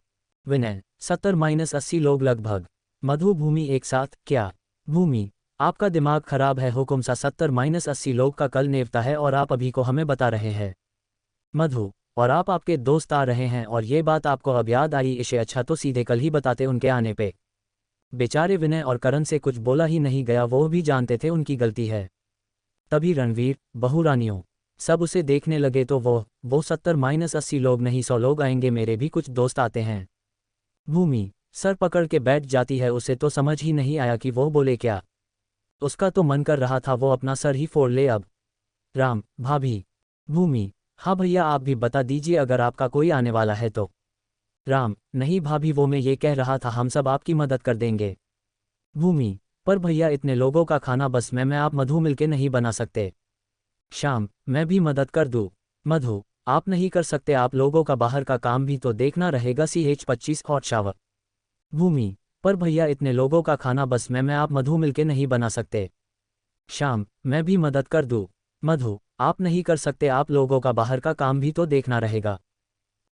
विनय, 70-80 लोग लगभग। मधु भूमि, एक साथ क्या? भूमि, आपका दिमाग खराब है, हुकुम सा 70-80 लोग का कल नेवता है और आप अभी को हमें बता रहे हैं। मधु, और आपके दोस्त आ रहे हैं और ये बात आपको अब याद आई? इसे अच्छा तो सीधे कल ही बताते उनके आने पे। बेचारे विनय और करण से कुछ बोला ही नहीं गया, वो भी जानते थे उनकी गलती है। तभी रणवीर, बहू रानियों सब उसे देखने लगे तो वो 70-80 लोग नहीं 100 लोग आएंगे, मेरे भी कुछ दोस्त आते हैं। भूमि सर पकड़ के बैठ जाती है, उसे तो समझ ही नहीं आया कि वो बोले क्या। उसका तो मन कर रहा था वो अपना सर ही फोड़ ले अब। राम, भाभी। भूमि, हाँ भैया आप भी बता दीजिए अगर आपका कोई आने वाला है तो। राम, नहीं भाभी, वो मैं ये कह रहा था हम सब आपकी मदद कर देंगे। भूमि, पर भैया इतने लोगों का खाना बस मैं आप मधु मिलके नहीं बना सकते। श्याम, मैं भी मदद कर दूँ। मधु, आप नहीं कर सकते, आप लोगों का बाहर का काम भी तो देखना रहेगा। CH25 और शावर। भूमि, पर भैया इतने लोगों का खाना बस मैं आप मधु मिलके नहीं बना सकते। श्याम, मैं भी मदद कर दूँ। मधु, आप नहीं कर सकते, आप लोगों का बाहर का काम भी तो देखना रहेगा।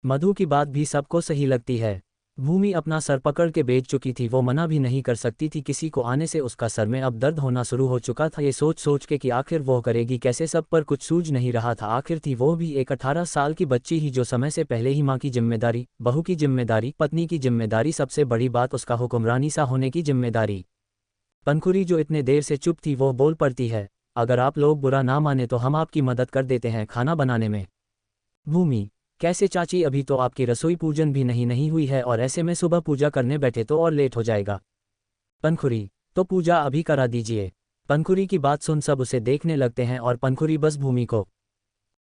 मधु की बात भी सबको सही लगती है। भूमि अपना सर पकड़ के बैठ चुकी थी, वो मना भी नहीं कर सकती थी किसी को आने से, उसका सर में अब दर्द होना शुरू हो चुका था ये सोच सोच के कि आखिर वो करेगी कैसे, सब पर कुछ सूझ नहीं रहा था। आखिर थी वो भी एक 18 साल की बच्ची ही जो समय से पहले ही माँ की जिम्मेदारी, बहू की जिम्मेदारी, पत्नी की जिम्मेदारी, सबसे बड़ी बात उसका हुक्मरानी सा होने की जिम्मेदारी। पंखुरी जो इतने देर से चुप थी वो बोल पड़ती है, अगर आप लोग बुरा ना माने तो हम आपकी मदद कर देते हैं खाना बनाने में। भूमि, कैसे चाची, अभी तो आपकी रसोई पूजन भी नहीं हुई है और ऐसे में सुबह पूजा करने बैठे तो और लेट हो जाएगा। पंखुरी, तो पूजा अभी करा दीजिए। पंखुरी की बात सुन सब उसे देखने लगते हैं और पंखुरी बस भूमि को।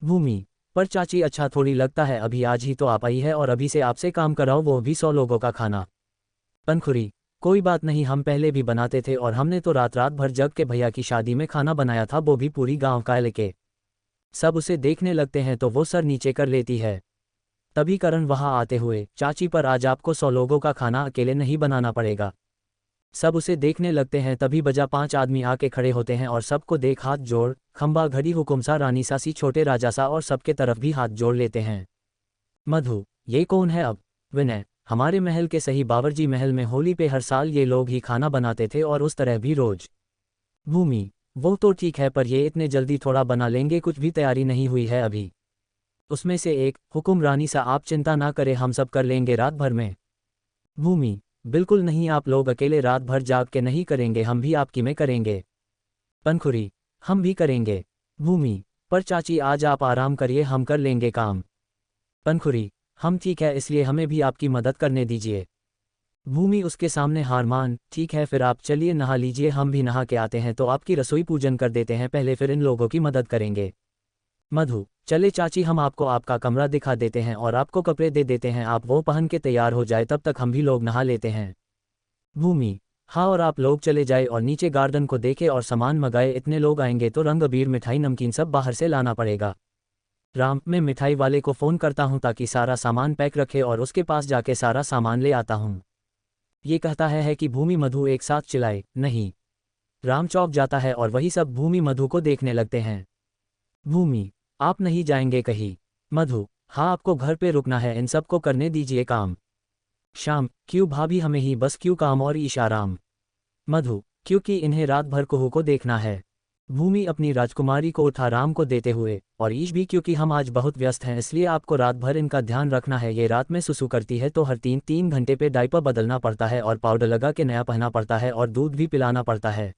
भूमि, पर चाची अच्छा थोड़ी लगता है, अभी आज ही तो आप आई है और अभी से आपसे काम कराओ, वो भी 100 लोगों का खाना। पंखुरी, कोई बात नहीं, हम पहले भी बनाते थे और हमने तो रात रात भर जग के भैया की शादी में खाना बनाया था, वो भी पूरी गाँव का लेके। सब उसे देखने लगते हैं तो वो सर नीचे कर लेती है। तभी करण वहां आते हुए, चाची पर आज आपको 100 लोगों का खाना अकेले नहीं बनाना पड़ेगा। सब उसे देखने लगते हैं तभी बजा 5 आदमी आके खड़े होते हैं और सबको देख हाथ जोड़, खंबा घड़ी हुकुमसा रानी सासी छोटे राजा सा और सबके तरफ भी हाथ जोड़ लेते हैं। मधु, ये कौन है अब? विनय, हमारे महल के सही बावर्ची, महल में होली पे हर साल ये लोग ही खाना बनाते थे और उस तरह भी रोज। भूमि, वो तो ठीक है पर ये इतने जल्दी थोड़ा बना लेंगे, कुछ भी तैयारी नहीं हुई है अभी। उसमें से एक, हुकुम रानी सा आप चिंता ना करें, हम सब कर लेंगे रात भर में। भूमि, बिल्कुल नहीं, आप लोग अकेले रात भर जाग के नहीं करेंगे, हम भी आपकी में करेंगे। पंखुरी, हम भी करेंगे। भूमि, पर चाची आज आप आराम करिए, हम कर लेंगे काम। पंखुरी, हम ठीक है, इसलिए हमें भी आपकी मदद करने दीजिए। भूमि उसके सामने हार मान, ठीक है फिर आप चलिए नहा लीजिए, हम भी नहा के आते हैं तो आपकी रसोई पूजन कर देते हैं पहले, फिर इन लोगों की मदद करेंगे। मधु, चले चाची, हम आपको आपका कमरा दिखा देते हैं और आपको कपड़े दे देते हैं, आप वो पहन के तैयार हो जाए, तब तक हम भी लोग नहा लेते हैं। भूमि, हाँ, और आप लोग चले जाए और नीचे गार्डन को देखे और सामान मंगाए, इतने लोग आएंगे तो रंग अबीर मिठाई नमकीन सब बाहर से लाना पड़ेगा। राम, मैं मिठाई वाले को फ़ोन करता हूँ ताकि सारा सामान पैक रखे और उसके पास जाके सारा सामान ले आता हूँ। ये कहता है कि भूमि मधु एक साथ चिल्लाए, नहीं। राम चौंक जाता है और वही सब भूमि मधु को देखने लगते हैं। भूमि, आप नहीं जाएंगे कहीं? मधु, हाँ, आपको घर पे रुकना है, इन सब को करने दीजिए काम। श्याम, क्यों भाभी, हमें ही बस क्यों काम और ईशाराम? मधु, क्योंकि इन्हें रात भर कुहू को देखना है। भूमि अपनी राजकुमारी को उठा राम को देते हुए, और ईश भी क्योंकि हम आज बहुत व्यस्त हैं इसलिए आपको रात भर इनका ध्यान रखना है, ये रात में सुसु करती है तो हर 3-3 घंटे पे डायपर बदलना पड़ता है और पाउडर लगा के नया पहना पड़ता है और दूध भी पिलाना पड़ता है।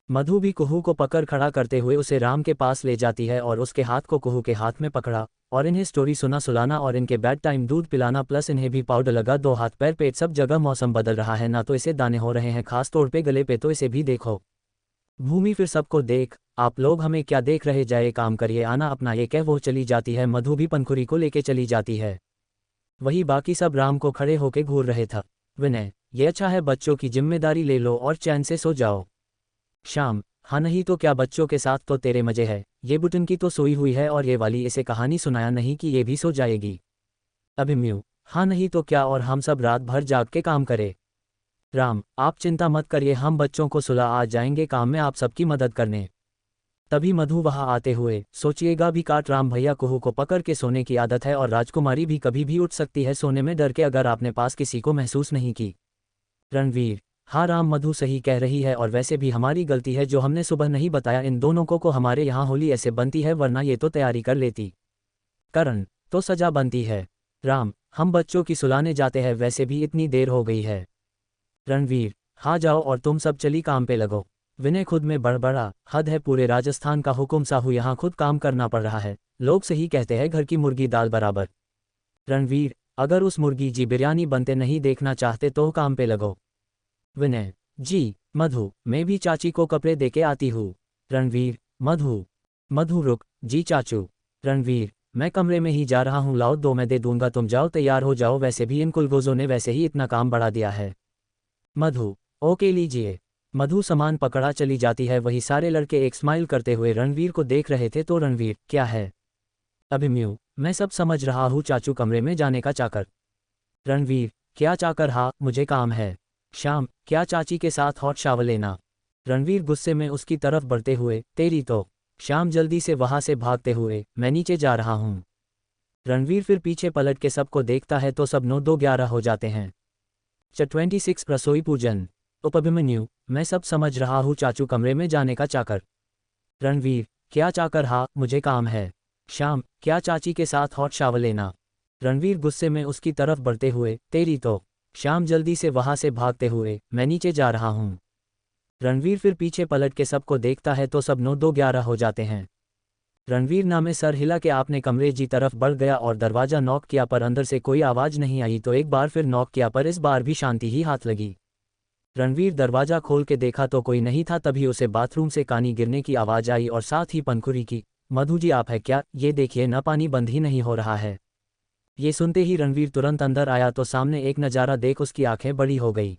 मधु भी कुहू को पकड़ खड़ा करते हुए उसे राम के पास ले जाती है और उसके हाथ को कुहू के हाथ में पकड़ा और इन्हें स्टोरी सुलाना और इनके बेड टाइम दूध पिलाना, प्लस इन्हें भी पाउडर लगा, 2 हाथ पैर पेट सब जगह। मौसम बदल रहा है ना, तो इसे दाने हो रहे हैं, खास तौर पे गले पे, तो इसे भी देखो। भूमि, फिर सबको देख, आप लोग हमें क्या देख रहे, जाए काम करिए आना अपना, ये कह वो चली जाती है। मधु भी पंखुरी को लेके चली जाती है। वही बाकी सब राम को खड़े होके घूर रहे था। विनय, ये अच्छा है, बच्चों की जिम्मेदारी ले लो और चैन से सो जाओ। श्याम, हाँ नहीं तो क्या, बच्चों के साथ तो तेरे मजे है, ये बुटन की तो सोई हुई है और ये वाली इसे कहानी सुनाया नहीं कि ये भी सो जाएगी। अभिमन्यु, हाँ नहीं तो क्या, और हम सब रात भर जाग के काम करें। राम, आप चिंता मत करिए, हम बच्चों को सुला आ जाएंगे काम में आप सबकी मदद करने। तभी मधु वहां आते हुए, सोचिएगा भी काट, राम भैया कुहू को पकड़ के सोने की आदत है और राजकुमारी भी कभी भी उठ सकती है सोने में डर के, अगर आपने पास किसी को महसूस नहीं की। रणवीर, हाँ राम, मधु सही कह रही है, और वैसे भी हमारी गलती है जो हमने सुबह नहीं बताया इन दोनों को हमारे यहाँ होली ऐसे बनती है, वरना ये तो तैयारी कर लेती। करण, तो सजा बनती है। राम, हम बच्चों की सुलाने जाते हैं, वैसे भी इतनी देर हो गई है। रणवीर, हाँ जाओ, और तुम सब चली काम पे लगो। विनय खुद में बड़बड़ा, हद है, पूरे राजस्थान का हुकुम साहू यहाँ खुद काम करना पड़ रहा है, लोग सही कहते हैं घर की मुर्गी दाल बराबर। रणवीर, अगर उस मुर्गी जी बिरयानी बनते नहीं देखना चाहते तो काम पे लगो। विनय, जी। मधु, मैं भी चाची को कपड़े देके आती हूँ। रणवीर, मधु। मधु, रुक। जी चाचू। रणवीर, मैं कमरे में ही जा रहा हूँ, लाओ दो मैं दे दूंगा, तुम जाओ तैयार हो जाओ, वैसे भी इन कुलगोजों ने वैसे ही इतना काम बढ़ा दिया है। मधु, ओके लीजिए। मधु सामान पकड़ा चली जाती है, वही सारे लड़के एक स्माइल करते हुए रणवीर को देख रहे थे। तो रणवीर, क्या है? अभिमन्यु, मैं सब समझ रहा हूँ चाचू, कमरे में जाने का चाकर। रणवीर, क्या चाकर? हाँ, मुझे काम है। श्याम, क्या चाची के साथ हॉट शावर लेना? रणवीर गुस्से में उसकी तरफ बढ़ते हुए, तेरी तो। श्याम जल्दी से वहां से भागते हुए, मैं नीचे जा रहा हूँ। रणवीर फिर पीछे पलट के सबको देखता है तो सब 9-2-11 हो जाते हैं। 26 रसोई पूजन। उपअभिमन्यु, मैं सब समझ रहा हूँ चाचू, कमरे में जाने का चाकर। रणवीर, क्या चाकर? हाँ, मुझे काम है। श्याम, क्या चाची के साथ हॉट शावर लेना? रणवीर गुस्से में उसकी तरफ बढ़ते हुए, तेरी तो। श्याम जल्दी से वहां से भागते हुए, मैं नीचे जा रहा हूँ। रणवीर फिर पीछे पलट के सबको देखता है तो सब 9-2-11 हो जाते हैं। रणवीर नामे सर हिला के आपने कमरे जी तरफ बढ़ गया और दरवाजा नॉक किया, पर अंदर से कोई आवाज नहीं आई, तो एक बार फिर नॉक किया, पर इस बार भी शांति ही हाथ लगी। रणवीर दरवाजा खोल के देखा तो कोई नहीं था, तभी उसे बाथरूम से पानी गिरने की आवाज आई और साथ ही पंखुरी की। मधु जी, आप है क्या? ये देखिए ना, पानी बंद ही नहीं हो रहा है। ये सुनते ही रणवीर तुरंत अंदर आया तो सामने एक नज़ारा देख उसकी आंखें बड़ी हो गई।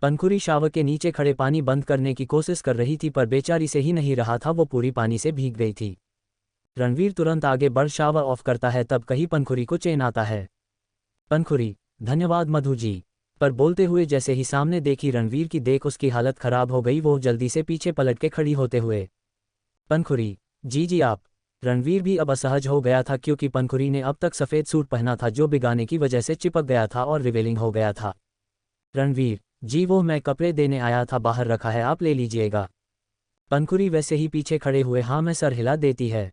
पंखुरी शावर के नीचे खड़े पानी बंद करने की कोशिश कर रही थी, पर बेचारी से ही नहीं रहा था, वो पूरी पानी से भीग गई थी। रणवीर तुरंत आगे बढ़ शावर ऑफ करता है, तब कहीं पंखुरी को चैन आता है। पंखुरी, धन्यवाद मधु जी। पर बोलते हुए जैसे ही सामने देखी रणवीर की, देख उसकी हालत खराब हो गई, वो जल्दी से पीछे पलट के खड़ी होते हुए, पंखुरी, जी जी आप। रणवीर भी अब असहज हो गया था, क्योंकि पंखुरी ने अब तक सफ़ेद सूट पहना था जो भिगाने की वजह से चिपक गया था और रिवेलिंग हो गया था। रणवीर, जी वो मैं कपड़े देने आया था, बाहर रखा है, आप ले लीजिएगा। पंखुरी वैसे ही पीछे खड़े हुए, हाँ मैं सर हिला देती है।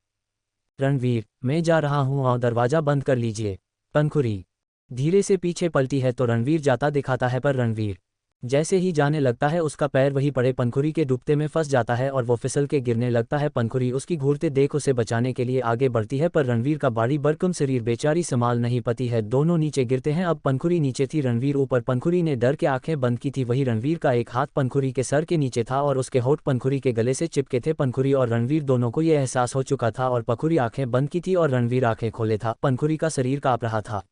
रणवीर, मैं जा रहा हूँ और दरवाज़ा बंद कर लीजिए। पंखुरी धीरे से पीछे पलटी है तो रणवीर जाता दिखाता है, पर रणवीर जैसे ही जाने लगता है उसका पैर वहीं पड़े पंखुरी के डूबते में फंस जाता है और वो फिसल के गिरने लगता है। पंखुरी उसकी घूरते देख उसे बचाने के लिए आगे बढ़ती है, पर रणवीर का भारी भरकम शरीर बेचारी संभाल नहीं पाती है, दोनों नीचे गिरते हैं। अब पंखुरी नीचे थी, रणवीर ऊपर। पंखुरी ने डर के आंखें बंद की थी, वही रणवीर का एक हाथ पंखुरी के सर के नीचे था और उसके होंठ पंखुरी के गले से चिपके थे। पंखुरी और रणवीर दोनों को यह एहसास हो चुका था और पंखुरी आंखें बंद की थी और रणवीर आंखें खोले था। पंखुरी का शरीर कांप रहा था।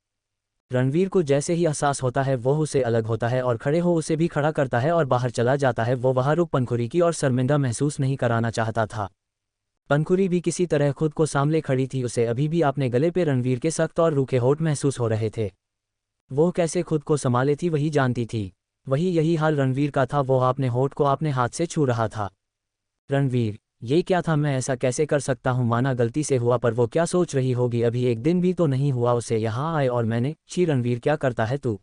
रणवीर को जैसे ही एहसास होता है वो उसे अलग होता है और खड़े हो उसे भी खड़ा करता है और बाहर चला जाता है। वो वहाँ रुक पंखुरी की और शर्मिंदा महसूस नहीं कराना चाहता था। पंखुरी भी किसी तरह खुद को सामले खड़ी थी, उसे अभी भी अपने गले पे रणवीर के सख्त और रूखे होंठ महसूस हो रहे थे। वो कैसे खुद को संभाले थी वही जानती थी। वही यही हाल रणवीर का था, वो अपने होंठ को अपने हाथ से छू रहा था। रणवीर, ये क्या था? मैं ऐसा कैसे कर सकता हूँ? माना गलती से हुआ, पर वो क्या सोच रही होगी, अभी एक दिन भी तो नहीं हुआ उसे यहाँ आए और मैंने। छी रणवीर, क्या करता है तू?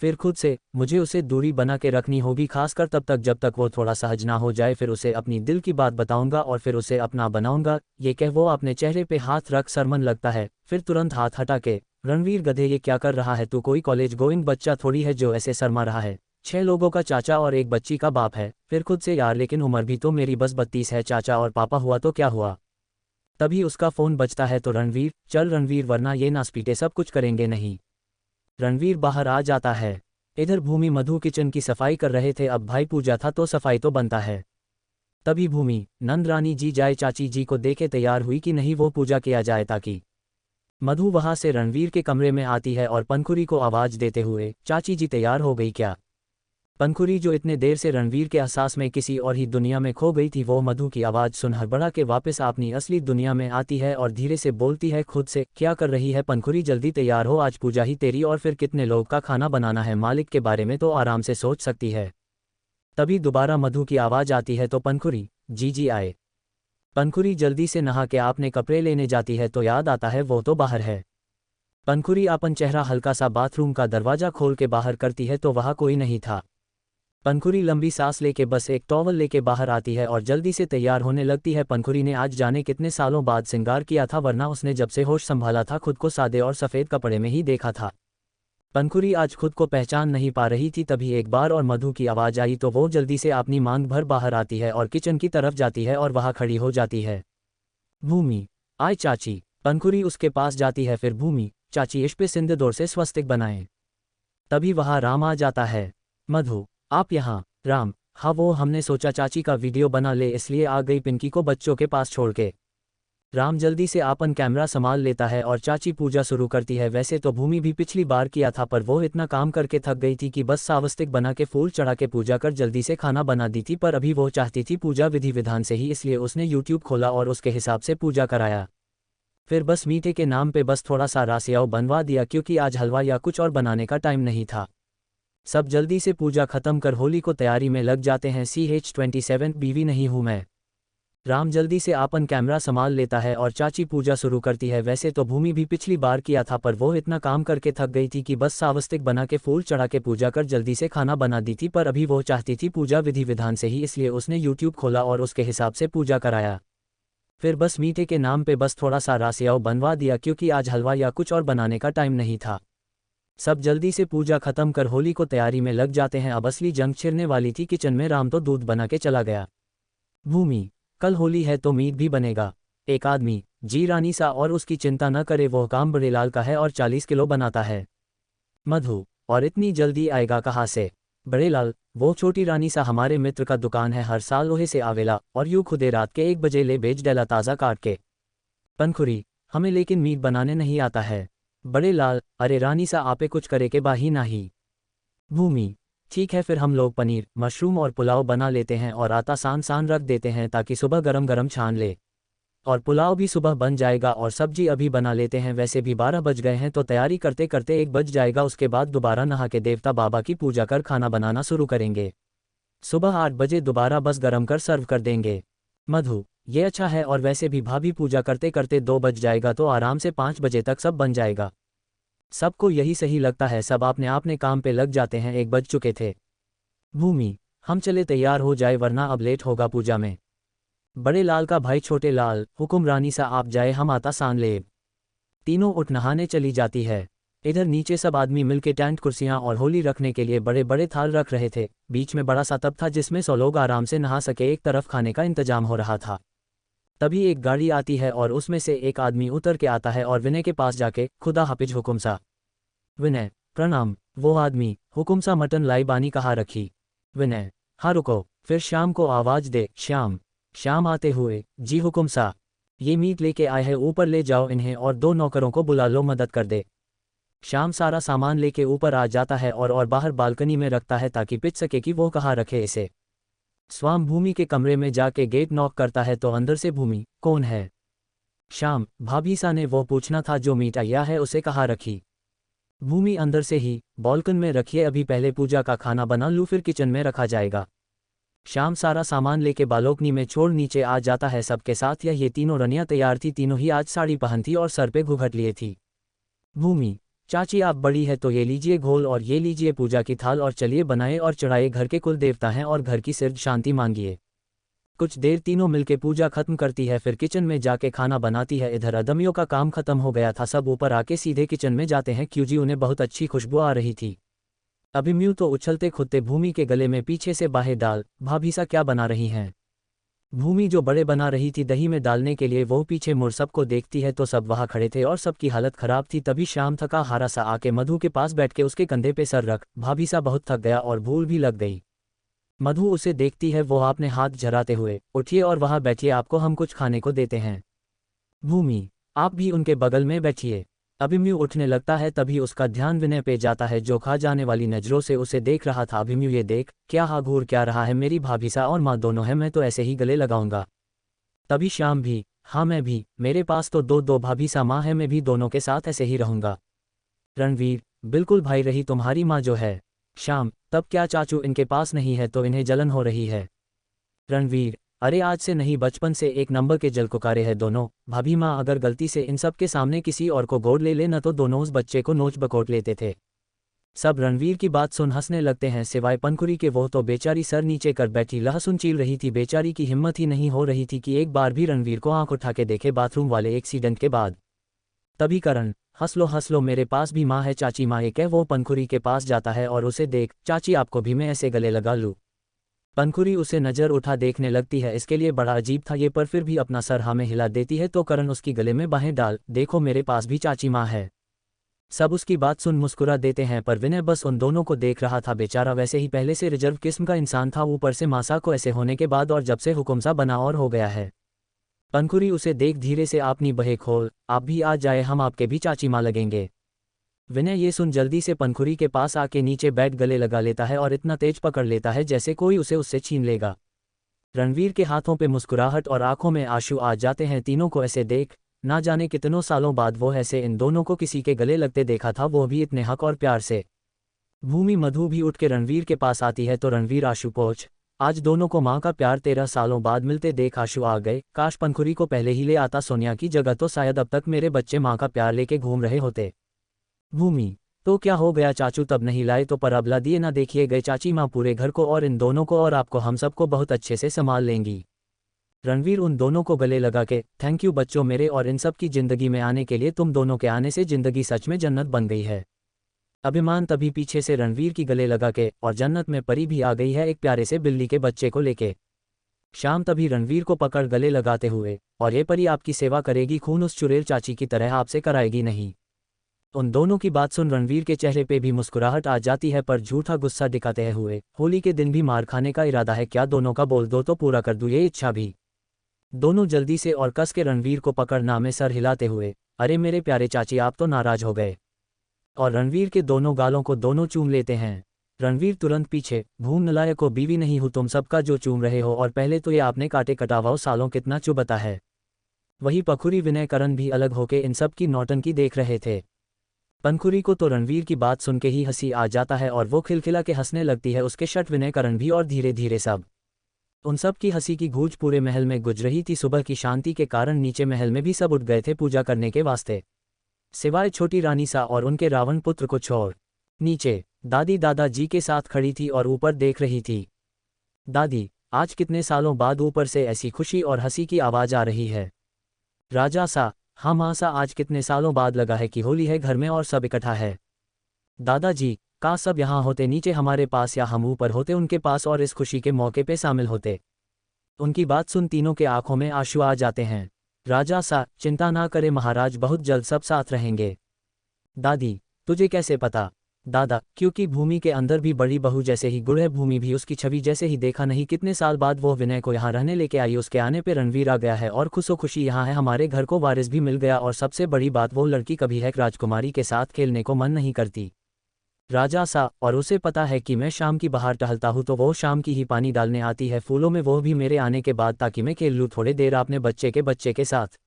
फिर खुद से मुझे उसे दूरी बना के रखनी होगी, खासकर तब तक जब तक वो थोड़ा सहज ना हो जाए। फिर उसे अपनी दिल की बात बताऊंगा और फिर उसे अपना बनाऊंगा। ये कह वो अपने चेहरे पे हाथ रख शर्मन लगता है, फिर तुरंत हाथ हटा के, रणवीर गधे ये क्या कर रहा है तू? कोई कॉलेज गोइंग बच्चा थोड़ी है जो ऐसे शर्मा रहा है। 6 लोगों का चाचा और एक बच्ची का बाप है। फिर खुद से, यार लेकिन उम्र भी तो मेरी बस 32 है, चाचा और पापा हुआ तो क्या हुआ? तभी उसका फ़ोन बजता है तो रणवीर, चल रणवीर वरना ये नासपीटे सब कुछ करेंगे नहीं। रणवीर बाहर आ जाता है। इधर भूमि मधु किचन की सफाई कर रहे थे, अब भाई पूजा था तो सफाई तो बनता है। तभी भूमि, नंद रानी जी जाए चाची जी को देखे तैयार हुई कि नहीं वो पूजा किया जाए, ताकि मधु वहां से रणवीर के कमरे में आती है और पंखुरी को आवाज देते हुए, चाची जी तैयार हो गई क्या? पंखुरी जो इतने देर से रणवीर के एहसास में किसी और ही दुनिया में खो गई थी, वो मधु की आवाज़ सुन हड़बड़ा के वापस अपनी असली दुनिया में आती है और धीरे से बोलती है खुद से, क्या कर रही है पंखुरी, जल्दी तैयार हो, आज पूजा ही तेरी, और फिर कितने लोग का खाना बनाना है, मालिक के बारे में तो आराम से सोच सकती है। तभी दोबारा मधु की आवाज़ आती है, तो पंखुरी जी आए। पंखुरी जल्दी से नहा के आपने कपड़े लेने जाती है तो याद आता है वो तो बाहर है। पंखुरी अपन चेहरा हल्का सा बाथरूम का दरवाज़ा खोल के बाहर करती है तो वहाँ कोई नहीं था। पंखुरी लंबी सांस लेके बस एक टॉवल लेके बाहर आती है और जल्दी से तैयार होने लगती है। पंखुरी ने आज जाने कितने सालों बाद श्रृंगार किया था, वरना उसने जब से होश संभाला था खुद को सादे और सफ़ेद कपड़े में ही देखा था। पंखुरी आज खुद को पहचान नहीं पा रही थी। तभी एक बार और मधु की आवाज़ आई तो वो जल्दी से अपनी मांग भर बाहर आती है और किचन की तरफ जाती है और वहाँ खड़ी हो जाती है। भूमि, आय चाची। पंखुरी उसके पास जाती है, फिर भूमि चाची इस पे सिंदूर से स्वस्तिक बनाएं। तभी वहाँ राम आ जाता है। मधु, आप यहाँ? राम, हाँ वो हमने सोचा चाची का वीडियो बना ले इसलिए आ गई पिंकी को बच्चों के पास छोड़ के। राम जल्दी से अपन कैमरा संभाल लेता है और चाची पूजा शुरू करती है। वैसे तो भूमि भी पिछली बार किया था, पर वो इतना काम करके थक गई थी कि बस सावस्तिक बना के फूल चढ़ा के पूजा कर जल्दी से खाना बना दी थी, पर अभी वो चाहती थी पूजा विधि विधान से ही, इसलिए उसने यूट्यूब खोला और उसके हिसाब से पूजा कराया। फिर बस मीठे के नाम पे बस थोड़ा सा रासियाव बनवा दिया, क्योंकि आज हलवा या कुछ और बनाने का टाइम नहीं था। सब जल्दी से पूजा खत्म कर होली को तैयारी में लग जाते हैं। CH27 बीवी नहीं हूँ मैं। राम जल्दी से आपन कैमरा संभाल लेता है और चाची पूजा शुरू करती है। वैसे तो भूमि भी पिछली बार किया था, पर वो इतना काम करके थक गई थी कि बस सावस्तिक बना के फूल चढ़ा के पूजा कर जल्दी से खाना बना दी थी, पर अभी वो चाहती थी पूजा विधि विधान से ही, इसलिए उसने यूट्यूब खोला और उसके हिसाब से पूजा कराया। फिर बस मीठे के नाम पे बस थोड़ा सा रासियाव बनवा दिया, क्योंकि आज हलवा या कुछ और बनाने का टाइम नहीं था। सब जल्दी से पूजा खत्म कर होली को तैयारी में लग जाते हैं। अब असली जंग छिड़ने वाली थी किचन में। राम तो दूध बना के चला गया। भूमि, कल होली है तो मीट भी बनेगा। एक आदमी, जी रानी सा, और उसकी चिंता न करे, वो काम बड़े लाल का है और 40 किलो बनाता है। मधु, और इतनी जल्दी आएगा कहाँ से? बड़े लाल, वो छोटी रानी सा हमारे मित्र का दुकान है, हर साल लोहे से आवेला और यूं खुदे रात के 1 बजे ले बेच डेला ताज़ा काट के। पंखुरी, हमें लेकिन मीट बनाने नहीं आता है। बड़े लाल, अरे रानी सा आपे कुछ करे के बाही नाही। भूमि, ठीक है फिर हम लोग पनीर, मशरूम और पुलाव बना लेते हैं और आटा सान रख देते हैं ताकि सुबह गरम गरम छान ले, और पुलाव भी सुबह बन जाएगा और सब्जी अभी बना लेते हैं। वैसे भी 12 बज गए हैं तो तैयारी करते करते 1 बज जाएगा। उसके बाद दोबारा नहा के देवता बाबा की पूजा कर खाना बनाना शुरू करेंगे। सुबह 8 बजे दोबारा बस गरम कर सर्व कर देंगे। मधु, ये अच्छा है, और वैसे भी भाभी पूजा करते करते 2 बज जाएगा तो आराम से 5 बजे तक सब बन जाएगा। सबको यही सही लगता है, सब अपने काम पे लग जाते हैं। 1 बज चुके थे। भूमि, हम चले तैयार हो जाए वरना अब लेट होगा पूजा में। बड़े लाल का भाई छोटे लाल, हुकुम रानी सा आप जाए, हम आता सान लेब। तीनों उठ नहाने चली जाती है। इधर नीचे सब आदमी मिलके टेंट, कुर्सियां और होली रखने के लिए बड़े बड़े थाल रख रहे थे। बीच में बड़ा सा तब था जिसमें 100 लोग आराम से नहा सके। एक तरफ खाने का इंतजाम हो रहा था। तभी एक गाड़ी आती है और उसमें से एक आदमी उतर के आता है और विनय के पास जाके, खुदा हाफिज हुकुम सा। विनय, प्रणाम। वो आदमी, हुकुम सा मटन लाई बानी कहाँ रखी? विनय, हाँ रुको। फिर श्याम को आवाज दे। श्याम आते हुए, जी हुकुम सा, ये मीट लेके आए हैं, ऊपर ले जाओ इन्हें और 2 नौकरों को बुला लो, मदद कर दे। श्याम सारा सामान लेके ऊपर आ जाता है और बाहर बालकनी में रखता है ताकि पिच सके कि वो कहाँ रखे इसे। स्वाम भूमि के कमरे में जाके गेट नॉक करता है तो अंदर से भूमि, कौन है? श्याम, भाभी सा ने वो पूछना था जो मीट आया है उसे कहाँ रखी? भूमि अंदर से ही, बाल्कन में रखिए, अभी पहले पूजा का खाना बना लूँ फिर किचन में रखा जाएगा। श्याम सारा सामान लेके बालकनी में छोड़ नीचे आ जाता है सबके साथ। ये तीनों रनियां तैयार थी, तीनों ही आज साड़ी पहन थी और सर पे घूंघट लिए थी। भूमि, चाची आप बड़ी है तो ये लीजिए घोल और ये लीजिए पूजा की थाल और चलिए बनाए और चढ़ाए, घर के कुल देवता हैं और घर की सिर्फ शांति मांगिए। कुछ देर तीनों मिलके पूजा खत्म करती है, फिर किचन में जाके खाना बनाती है। इधर अदमियों का काम खत्म हो गया था, सब ऊपर आके सीधे किचन में जाते हैं क्योंकि उन्हें बहुत अच्छी खुशबू आ रही थी। अभिमन्यु तो उछलते खुदते भूमि के गले में पीछे से बाहें डाल, भाभी सा क्या बना रही हैं? भूमि जो बड़े बना रही थी दही में डालने के लिए, वो पीछे मुड़ सबको देखती है तो सब वहाँ खड़े थे और सबकी हालत खराब थी। तभी श्याम थका हारा सा आके मधु के पास बैठ के उसके कंधे पे सर रख, भाभी सा बहुत थक गया और भूल भी लग गई। मधु उसे देखती है, वो आपने हाथ झराते हुए, उठिए और वहाँ बैठिए, आपको हम कुछ खाने को देते हैं। भूमि, आप भी उनके बगल में बैठिए। अभिमन्यु उठने लगता है, तभी उसका ध्यान विनय पे जाता है जो खा जाने वाली नजरों से उसे देख रहा था। अभिमन्यु, ये देख, क्या हा घूर क्या रहा है, मेरी भाभी सा और माँ दोनों हैं, मैं तो ऐसे ही गले लगाऊंगा। तभी श्याम भी, हाँ मैं भी, मेरे पास तो दो दो भाभी सा माँ है, मैं भी दोनों के साथ ऐसे ही रहूंगा। रणवीर, बिल्कुल भाई, रही तुम्हारी माँ जो है। श्याम, तब क्या चाचू इनके पास नहीं है तो इन्हें जलन हो रही है। रणवीर, अरे आज से नहीं, बचपन से एक नंबर के जलकुकारे हैं दोनों। भाभी माँ अगर गलती से इन सब के सामने किसी और को गोद ले न तो दोनों उस बच्चे को नोच बकोट लेते थे। सब रणवीर की बात सुन हंसने लगते हैं, सिवाय पंखुरी के। वो तो बेचारी सर नीचे कर बैठी लहसुन चील रही थी। बेचारी की हिम्मत ही नहीं हो रही थी कि एक बार भी रणवीर को आंख उठा के देखे बाथरूम वाले एक्सीडेंट के बाद। तभी करण, हंस लो, मेरे पास भी माँ है चाची। माँ एक है। वो पंखुरी के पास जाता है और उसे देख, चाची आपको भी मैं ऐसे गले लगा लूँ। पंखुरी उसे नजर उठा देखने लगती है, इसके लिए बड़ा अजीब था ये, पर फिर भी अपना सर हाँ में हिला देती है। तो करण उसकी गले में बाहें डाल, देखो मेरे पास भी चाची माँ है। सब उसकी बात सुन मुस्कुरा देते हैं, पर विनय बस उन दोनों को देख रहा था। बेचारा वैसे ही पहले से रिजर्व किस्म का इंसान था, ऊपर से मासा को ऐसे होने के बाद, और जब से हुकुमसा बना और हो गया है। पंखुरी उसे देख धीरे से अपनी बहें खोल, आप भी आ जाए, हम आपके भी चाची माँ लगेंगे। विनय ये सुन जल्दी से पंखुरी के पास आके नीचे बैठ गले लगा लेता है और इतना तेज पकड़ लेता है जैसे कोई उसे उससे छीन लेगा। रणवीर के हाथों पे मुस्कुराहट और आंखों में आंसू आ जाते हैं तीनों को ऐसे देख। ना जाने कितनों सालों बाद वो ऐसे इन दोनों को किसी के गले लगते देखा था, वो भी इतने हक और प्यार से। भूमि मधु भी उठ के रणवीर के पास आती है तो रणवीर, आशु पहुंच, आज दोनों को माँ का प्यार 13 सालों बाद मिलते देख आशु आ गए। काश पंखुरी को पहले ही ले आता सोनिया की जगह, तो शायद अब तक मेरे बच्चे माँ का प्यार लेके घूम रहे होते। भूमि, तो क्या हो गया चाचू, तब नहीं लाए तो पर अब ला दिए ना, देखिए गए चाची माँ पूरे घर को और इन दोनों को और आपको हम सबको बहुत अच्छे से संभाल लेंगी। रणवीर उन दोनों को गले लगा के, थैंक यू बच्चों मेरे, और इन सब की जिंदगी में आने के लिए, तुम दोनों के आने से जिंदगी सच में जन्नत बन गई है। अभिमान तभी पीछे से रणवीर की गले लगा के, और जन्नत में परी भी आ गई है एक प्यारे से बिल्ली के बच्चे को लेके। श्याम तभी रणवीर को पकड़ गले लगाते हुए, और ये परी आपकी सेवा करेगी, खून उस चुड़ैल चाची की तरह आपसे कराएगी नहीं। उन दोनों की बात सुन रणवीर के चेहरे पे भी मुस्कुराहट आ जाती है, पर झूठा गुस्सा दिखाते हुए, होली के दिन भी मार खाने का इरादा है क्या दोनों का, बोल दो तो पूरा कर दूं ये इच्छा भी। दोनों जल्दी से और कस के रणवीर को पकड़ना में सर हिलाते हुए, अरे मेरे प्यारे चाची आप तो नाराज हो गए। और रणवीर के दोनों गालों को दोनों चूम लेते हैं। रणवीर तुरंत पीछे, भूम नलायक को बीवी नहीं हूं तुम सबका जो चूम रहे हो, और पहले तो ये आपने काटे कटावाओ सालों कितना चुभता है। वही पखुरी विनय करण भी अलग होके इन सब की नौटंकी देख रहे थे। पंखुरी को तो रणवीर की बात सुन के ही हंसी आ जाता है और वो खिलखिला के हंसने लगती है, उसके शट विनय करण भी, और धीरे धीरे सब उन सब की हंसी की गूंज पूरे महल में गुज रही थी। सुबह की शांति के कारण नीचे महल में भी सब उठ गए थे पूजा करने के वास्ते, सिवाय छोटी रानी सा और उनके रावण पुत्र को छोड़। नीचे दादी दादाजी के साथ खड़ी थी और ऊपर देख रही थी। दादी, आज कितने सालों बाद ऊपर से ऐसी खुशी और हंसी की आवाज आ रही है। राजा सा, हाँ माँ सा, आज कितने सालों बाद लगा है कि होली है घर में और सब इकट्ठा है। दादाजी, का सब यहाँ होते नीचे हमारे पास, या हम ऊपर होते उनके पास और इस खुशी के मौके पे शामिल होते। उनकी बात सुन तीनों के आंखों में आंसू आ जाते हैं। राजा सा, चिंता ना करे महाराज, बहुत जल्द सब साथ रहेंगे। दादी, तुझे कैसे पता। दादा, क्योंकि भूमि के अंदर भी बड़ी बहू जैसे ही गुड़ है, भूमि भी उसकी छवि जैसे ही, देखा नहीं कितने साल बाद वो विनय को यहाँ रहने लेके आई, उसके आने पे रणवीर आ गया है और खुशो खुशी यहाँ है, हमारे घर को वारिस भी मिल गया, और सबसे बड़ी बात वो लड़की कभी है राजकुमारी के साथ खेलने को मन नहीं करती। राजा सा, और उसे पता है कि मैं शाम की बाहर टहलता हूँ तो वो शाम की ही पानी डालने आती है फूलों में, वो भी मेरे आने के बाद, ताकि मैं खेल लूँ थोड़े देर अपने बच्चे के साथ।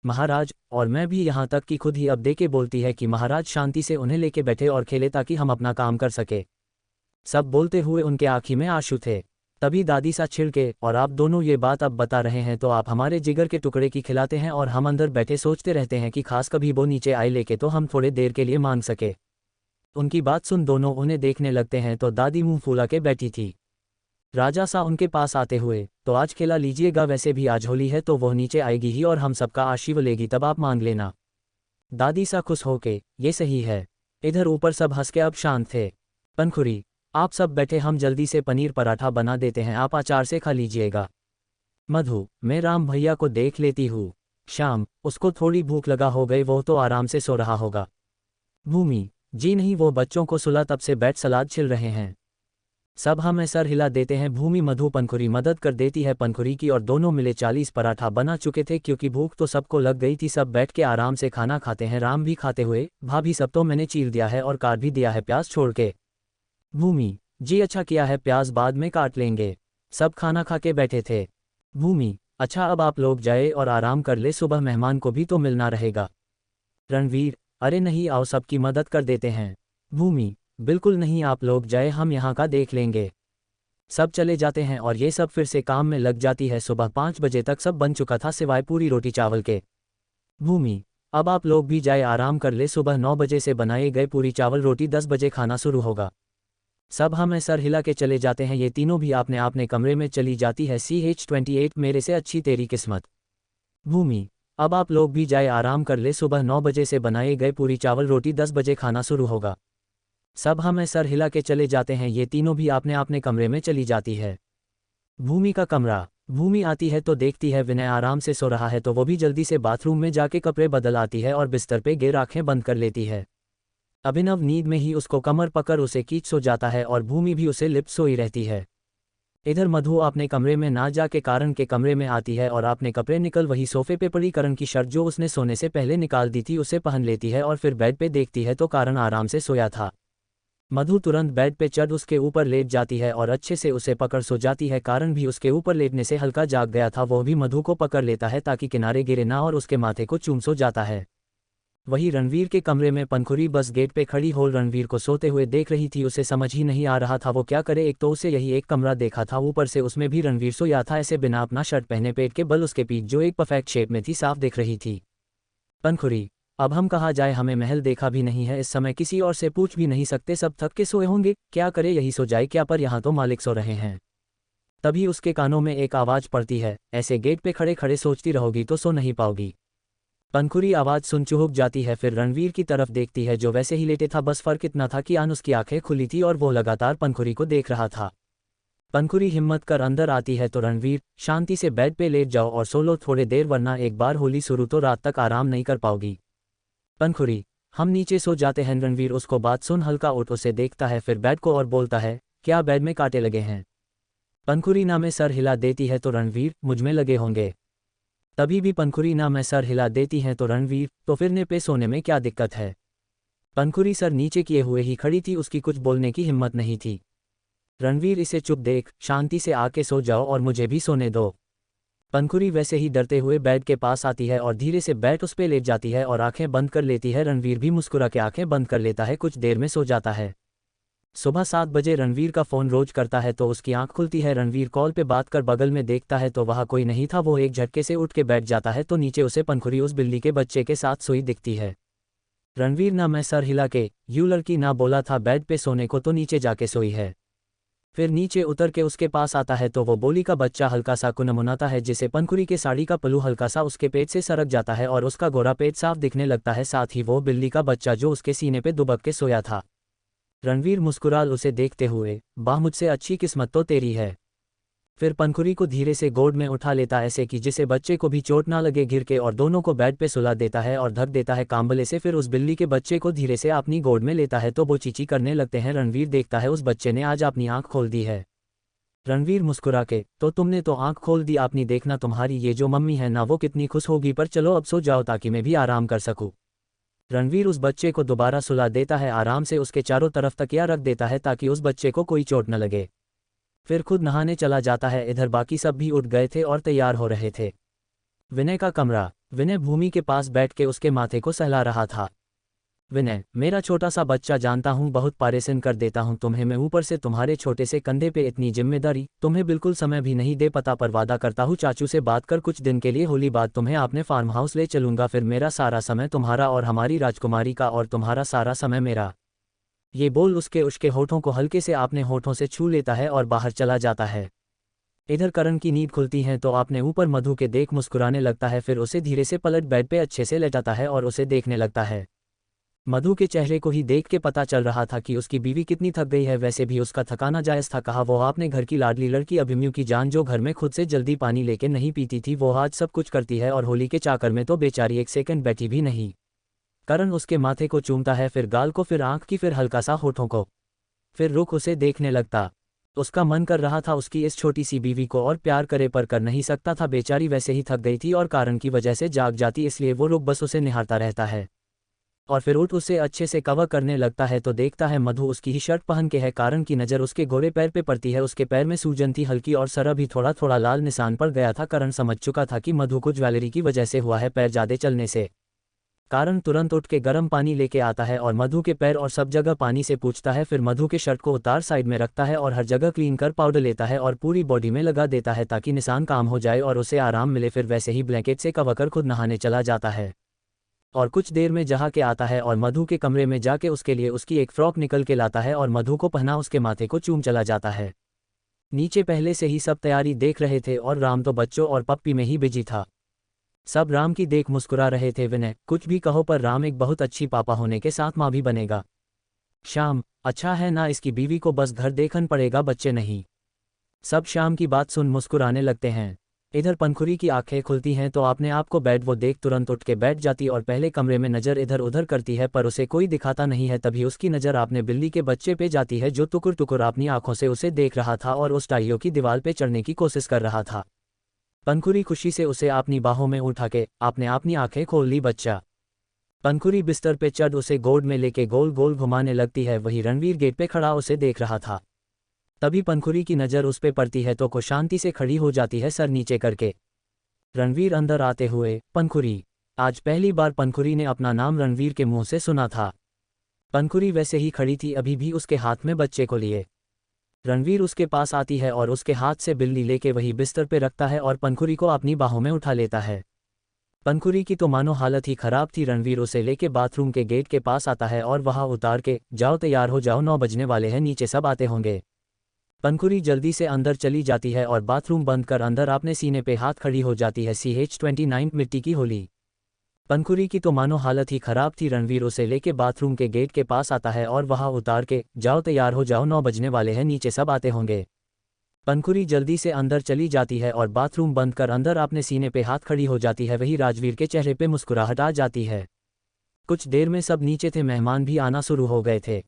महाराज, और मैं भी यहाँ तक कि खुद ही अब दे के बोलती है कि महाराज शांति से उन्हें लेके बैठे और खेले ताकि हम अपना काम कर सके। सब बोलते हुए उनके आँखी में आंसू थे। तभी दादी सा छिड़के, और आप दोनों ये बात अब बता रहे हैं तो आप हमारे जिगर के टुकड़े की खिलाते हैं, और हम अंदर बैठे सोचते रहते हैं कि खास कभी वो नीचे आए लेके तो हम थोड़े देर के लिए मांग सके। उनकी बात सुन दोनों उन्हें देखने लगते हैं तो दादी मुंह फूला के बैठी थी। राजा सा उनके पास आते हुए, तो आज खिला लीजिएगा, वैसे भी आज होली है तो वो नीचे आएगी ही और हम सबका आशीर्वाद लेगी, तब आप मांग लेना। दादी सा खुश होके, ये सही है। इधर ऊपर सब हंस के अब शांत थे। पंखुरी, आप सब बैठे, हम जल्दी से पनीर पराठा बना देते हैं, आप अचार से खा लीजिएगा। मधु, मैं राम भैया को देख लेती हूँ। श्याम, उसको थोड़ी भूख लगा हो गई, वो तो आराम से सो रहा होगा। भूमि, जी नहीं, वो बच्चों को सुला तब से बैठ सलाद छिल रहे हैं। सब हमें सर हिला देते हैं। भूमि मधु पंखुरी मदद कर देती है पंखुरी की और दोनों मिले 40 पराठा बना चुके थे क्योंकि भूख तो सबको लग गई थी। सब बैठ के आराम से खाना खाते हैं। राम भी खाते हुए, भाभी सब तो मैंने चीर दिया है और काट भी दिया है प्याज छोड़ के। भूमि, जी अच्छा किया है, प्याज बाद में काट लेंगे। सब खाना खा के बैठे थे। भूमि, अच्छा अब आप लोग जाए और आराम कर ले, सुबह मेहमान को भी तो मिलना रहेगा। रणवीर, अरे नहीं आओ सबकी मदद कर देते हैं। भूमि, बिल्कुल नहीं आप लोग जाए, हम यहाँ का देख लेंगे। सब चले जाते हैं और ये सब फिर से काम में लग जाती है। सुबह 5 बजे तक सब बन चुका था सिवाय पूरी रोटी चावल के। भूमि, अब आप लोग भी जाए आराम कर ले, सुबह 9 बजे से बनाए गए पूरी चावल रोटी 10 बजे खाना शुरू होगा। सब हमें सर हिला के चले जाते हैं। ये तीनों भी अपने अपने कमरे में चली जाती है। CH28 मेरे से अच्छी तेरी किस्मत। भूमि, अब आप लोग भी जाए आराम कर ले, सुबह 9 बजे से बनाए गए पूरी चावल रोटी 10 बजे खाना शुरू होगा। सब हमें सर हिला के चले जाते हैं। ये तीनों भी अपने अपने कमरे में चली जाती है। भूमि का कमरा। भूमि आती है तो देखती है विनय आराम से सो रहा है तो वो भी जल्दी से बाथरूम में जाके कपड़े बदल आती है और बिस्तर पे गिर आंखें बंद कर लेती है। अभिनव नींद में ही उसको कमर पकड़ उसे खींच सो जाता है और भूमि भी उसे लिप्ट सोई रहती है। इधर मधु अपने कमरे में ना जाके करण के कमरे में आती है और अपने कपड़े निकल वही सोफे पे पड़ी करण की शर्ट जो उसने सोने से पहले निकाल दी थी उसे पहन लेती है और फिर बेड पे देखती है तो करण आराम से सोया था। मधु तुरंत बेड पे चढ़ उसके ऊपर लेट जाती है और अच्छे से उसे पकड़ सो जाती है। करण भी उसके ऊपर लेटने से हल्का जाग गया था, वो भी मधु को पकड़ लेता है ताकि किनारे गिरे ना और उसके माथे को चूम सो जाता है। वही रणवीर के कमरे में पंखुरी बस गेट पे खड़ी हो रणवीर को सोते हुए देख रही थी। उसे समझ ही नहीं आ रहा था वो क्या करे। एक तो उसे यही एक कमरा देखा था, ऊपर से उसमें भी रणवीर सोया था ऐसे बिना अपना शर्ट पहने, पेट के बल उसके पीठ जो एक परफेक्ट शेप में थी साफ दिख रही थी। पंखुरी, अब हम कहाँ जाए, हमें महल देखा भी नहीं है, इस समय किसी और से पूछ भी नहीं सकते, सब थक के सोए होंगे, क्या करे यही सो जाए क्या, पर यहाँ तो मालिक सो रहे हैं। तभी उसके कानों में एक आवाज़ पड़ती है, ऐसे गेट पे खड़े खड़े सोचती रहोगी तो सो नहीं पाओगी। पंखुरी आवाज़ सुन चुहक जाती है, फिर रणवीर की तरफ देखती है जो वैसे ही लेटे था, बस फर्क इतना था कि आन उसकी आंखें खुली थी और वो लगातार पंखुरी को देख रहा था। पंखुरी हिम्मत कर अंदर आती है तो रणवीर, शांति से बेड पे लेट जाओ और सो लो थोड़े देर, वरना एक बार होली शुरू तो रात तक आराम नहीं कर पाओगी। पंखुरी, हम नीचे सो जाते हैं। रणवीर उसको बात सुन हल्का उठ उसे देखता है फिर बेड को और बोलता है, क्या बेड में कांटे लगे हैं। पंखुरी ना में सर हिला देती है तो रणवीर, मुझ में लगे होंगे। तभी भी पंखुरी ना में सर हिला देती है तो रणवीर, तो फिर ने पे सोने में क्या दिक्कत है। पंखुरी सर नीचे किए हुए ही खड़ी थी, उसकी कुछ बोलने की हिम्मत नहीं थी। रणवीर, इसे चुप देख, शांति से आके सो जाओ और मुझे भी सोने दो। पंखुरी वैसे ही डरते हुए बेड के पास आती है और धीरे से बेड उस पे लेट जाती है और आंखें बंद कर लेती है। रणवीर भी मुस्कुरा के आंखें बंद कर लेता है, कुछ देर में सो जाता है। सुबह 7 बजे रणवीर का फ़ोन रोज करता है तो उसकी आंख खुलती है। रणवीर कॉल पे बात कर बगल में देखता है तो वहाँ कोई नहीं था। वो एक झटके से उठ के बैठ जाता है तो नीचे उसे पंखुरी उस बिल्ली के बच्चे के साथ सोई दिखती है। रणवीर, ना मैं सर हिला के, यू लड़की ना बोला था बेड पे सोने को तो नीचे जाके सोई है। फिर नीचे उतर के उसके पास आता है तो वो बोली का बच्चा हल्का सा कुनमुनाता है जिसे पंखुरी के साड़ी का पल्लू हल्का सा उसके पेट से सरक जाता है और उसका गोरा पेट साफ दिखने लगता है, साथ ही वो बिल्ली का बच्चा जो उसके सीने पे दुबक के सोया था। रणवीर मुस्कुराल उसे देखते हुए, बाह मुझसे अच्छी किस्मत तो तेरी है। फिर पंखुरी को धीरे से गोद में उठा लेता ऐसे कि जिसे बच्चे को भी चोट ना लगे गिर के, और दोनों को बेड पे सुला देता है और ढक देता है कांबले से। फिर उस बिल्ली के बच्चे को धीरे से अपनी गोद में लेता है तो वो चींची करने लगते हैं। रणवीर देखता है उस बच्चे ने आज अपनी आंख खोल दी है। रणवीर मुस्कुरा के, तो तुमने तो आंख खोल दी, आपनी देखना तुम्हारी ये जो मम्मी है ना वो कितनी खुश होगी, पर चलो अब सो जाओ ताकि मैं भी आराम कर सकूं। रणवीर उस बच्चे को दोबारा सुला देता है, आराम से उसके चारों तरफ तकिया रख देता है ताकि उस बच्चे को कोई चोट न लगे। फिर खुद नहाने चला जाता है। इधर बाकी सब भी उठ गए थे और तैयार हो रहे थे। विनय का कमरा। विनय भूमि के पास बैठ के उसके माथे को सहला रहा था। विनय, मेरा छोटा सा बच्चा, जानता हूँ बहुत परेशान कर देता हूँ तुम्हें मैं, ऊपर से तुम्हारे छोटे से कंधे पे इतनी जिम्मेदारी, तुम्हें बिल्कुल समय भी नहीं दे पता, पर वादा करता हूँ चाचू से बात कर कुछ दिन के लिए होली बाद तुम्हें अपने फार्म हाउस ले चलूंगा, फिर मेरा सारा समय तुम्हारा और हमारी राजकुमारी का और तुम्हारा सारा समय मेरा। ये बोल उसके होठों को हल्के से अपने होठों से छू लेता है और बाहर चला जाता है। इधर करण की नींद खुलती है तो अपने ऊपर मधु के देख मुस्कुराने लगता है, फिर उसे धीरे से पलट बेड पे अच्छे से लेटाता है और उसे देखने लगता है। मधु के चेहरे को ही देख के पता चल रहा था कि उसकी बीवी कितनी थक गई है, वैसे भी उसका थकाना जायज़ था। कहा वो अपने घर की लाडली लड़की अभिमन्यु की जान, जो घर में खुद से जल्दी पानी लेके नहीं पीती थी, वो आज सब कुछ करती है और होली के चाकर में तो बेचारी एक सेकंड बैठी भी नहीं। करण उसके माथे को चूमता है, फिर गाल को, फिर आंख की, फिर हल्का सा होठों को, फिर रुक उसे देखने लगता। उसका मन कर रहा था उसकी इस छोटी सी बीवी को और प्यार करे पर कर नहीं सकता था। बेचारी वैसे ही थक गई थी और कारण की वजह से जाग जाती, इसलिए वो रुक बस उसे निहारता रहता है और फिर उठ उसे अच्छे से कवर करने लगता है तो देखता है मधु उसकी ही शर्ट पहन के है। कारण की नज़र उसके गोरे पैर पे पड़ती है। उसके पैर में सूजन थी हल्की और सर भी थोड़ा थोड़ा लाल निशान पड़ गया था। करण समझ चुका था कि मधु को ज्वेलरी की वजह से हुआ है पैर ज़्यादा चलने से। कारण तुरंत उठ के गर्म पानी लेके आता है और मधु के पैर और सब जगह पानी से पूछता है। फिर मधु के शर्ट को उतार साइड में रखता है और हर जगह क्लीन कर पाउडर लेता है और पूरी बॉडी में लगा देता है ताकि निशान काम हो जाए और उसे आराम मिले। फिर वैसे ही ब्लैंकेट से कवर कर खुद नहाने चला जाता है और कुछ देर में जहा के आता है और मधु के कमरे में जाके उसके लिए उसकी एक फ्रॉक निकल के लाता है और मधु को पहना उसके माथे को चूम चला जाता है। नीचे पहले से ही सब तैयारी देख रहे थे और राम तो बच्चों और पप्पी में ही बिजी था। सब राम की देख मुस्कुरा रहे थे। विनय कुछ भी कहो पर राम एक बहुत अच्छी पापा होने के साथ माँ भी बनेगा। श्याम अच्छा है ना, इसकी बीवी को बस घर देखन पड़ेगा बच्चे नहीं। सब श्याम की बात सुन मुस्कुराने लगते हैं। इधर पंखुरी की आंखें खुलती हैं तो अपने आप को बेड वो देख तुरंत उठ के बैठ जाती और पहले कमरे में नज़र इधर उधर करती है पर उसे कोई दिखाता नहीं है। तभी उसकी नज़र आपने बिल्ली के बच्चे पे जाती है जो टुकुर टुकुर अपनी आंखों से उसे देख रहा था और उस टाइयों की दीवार पे चढ़ने की कोशिश कर रहा था। पंखुरी खुशी से उसे अपनी बाहों में उठा के आपने अपनी आंखें खोल ली बच्चा। पंखुरी बिस्तर पे चढ़ उसे गोद में लेके गोल गोल घुमाने लगती है। वही रणवीर गेट पे खड़ा उसे देख रहा था। तभी पंखुरी की नज़र उस पे पड़ती है तो को शांति से खड़ी हो जाती है सर नीचे करके। रणवीर अंदर आते हुए पंखुरी। आज पहली बार पंखुरी ने अपना नाम रणवीर के मुंह से सुना था। पंखुरी वैसे ही खड़ी थी अभी भी उसके हाथ में बच्चे को लिए। रणवीर उसके पास आती है और उसके हाथ से बिल्ली लेके वही बिस्तर पे रखता है और पंखुरी को अपनी बाहों में उठा लेता है। पंखुरी की तो मानो हालत ही खराब थी। रणवीर उसे लेके बाथरूम के गेट के पास आता है और वहां उतार के जाओ तैयार हो जाओ 9 बजने वाले हैं नीचे सब आते होंगे। पंखुरी जल्दी से अंदर चली जाती है और बाथरूम बंद कर अंदर अपने सीने पे हाथ खड़ी हो जाती है। CH29 मिट्टी की होली। पंखुरी की तो मानो हालत ही खराब थी। रणवीर उसे लेके बाथरूम के गेट के पास आता है और वहां उतार के जाओ तैयार हो जाओ 9 बजने वाले हैं नीचे सब आते होंगे। पंखुरी जल्दी से अंदर चली जाती है और बाथरूम बंद कर अंदर अपने सीने पे हाथ खड़ी हो जाती है। वही राजवीर के चेहरे पे मुस्कुराहट आ जाती है। कुछ देर में सब नीचे थे, मेहमान भी आना शुरू हो गए थे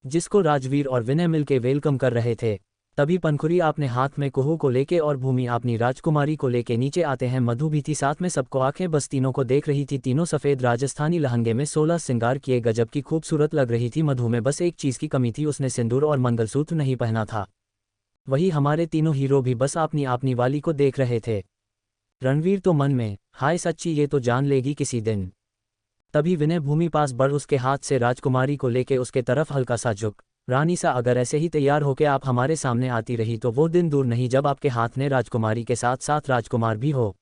जिसको राजवीर और विनय मिलके वेलकम कर रहे थे। तभी पंखुरी अपने हाथ में कुहू को लेके और भूमि अपनी राजकुमारी को लेके नीचे आते हैं। मधु भी थी साथ में, सबको आंखें बस तीनों को देख रही थी। तीनों सफ़ेद राजस्थानी लहंगे में 16 श्रृंगार किए गजब की खूबसूरत लग रही थी। मधु में बस एक चीज़ की कमी थी, उसने सिंदूर और मंगलसूत्र नहीं पहना था। वही हमारे तीनों हीरो भी बस अपनी अपनी वाली को देख रहे थे। रणवीर तो मन में हाय सच्ची ये तो जान लेगी किसी दिन। तभी विनय भूमि पास बढ़ उसके हाथ से राजकुमारी को लेके उसके तरफ हल्का सा झुक, रानी सा अगर ऐसे ही तैयार होके आप हमारे सामने आती रही तो वो दिन दूर नहीं जब आपके हाथ में राजकुमारी के साथ साथ राजकुमार भी हो।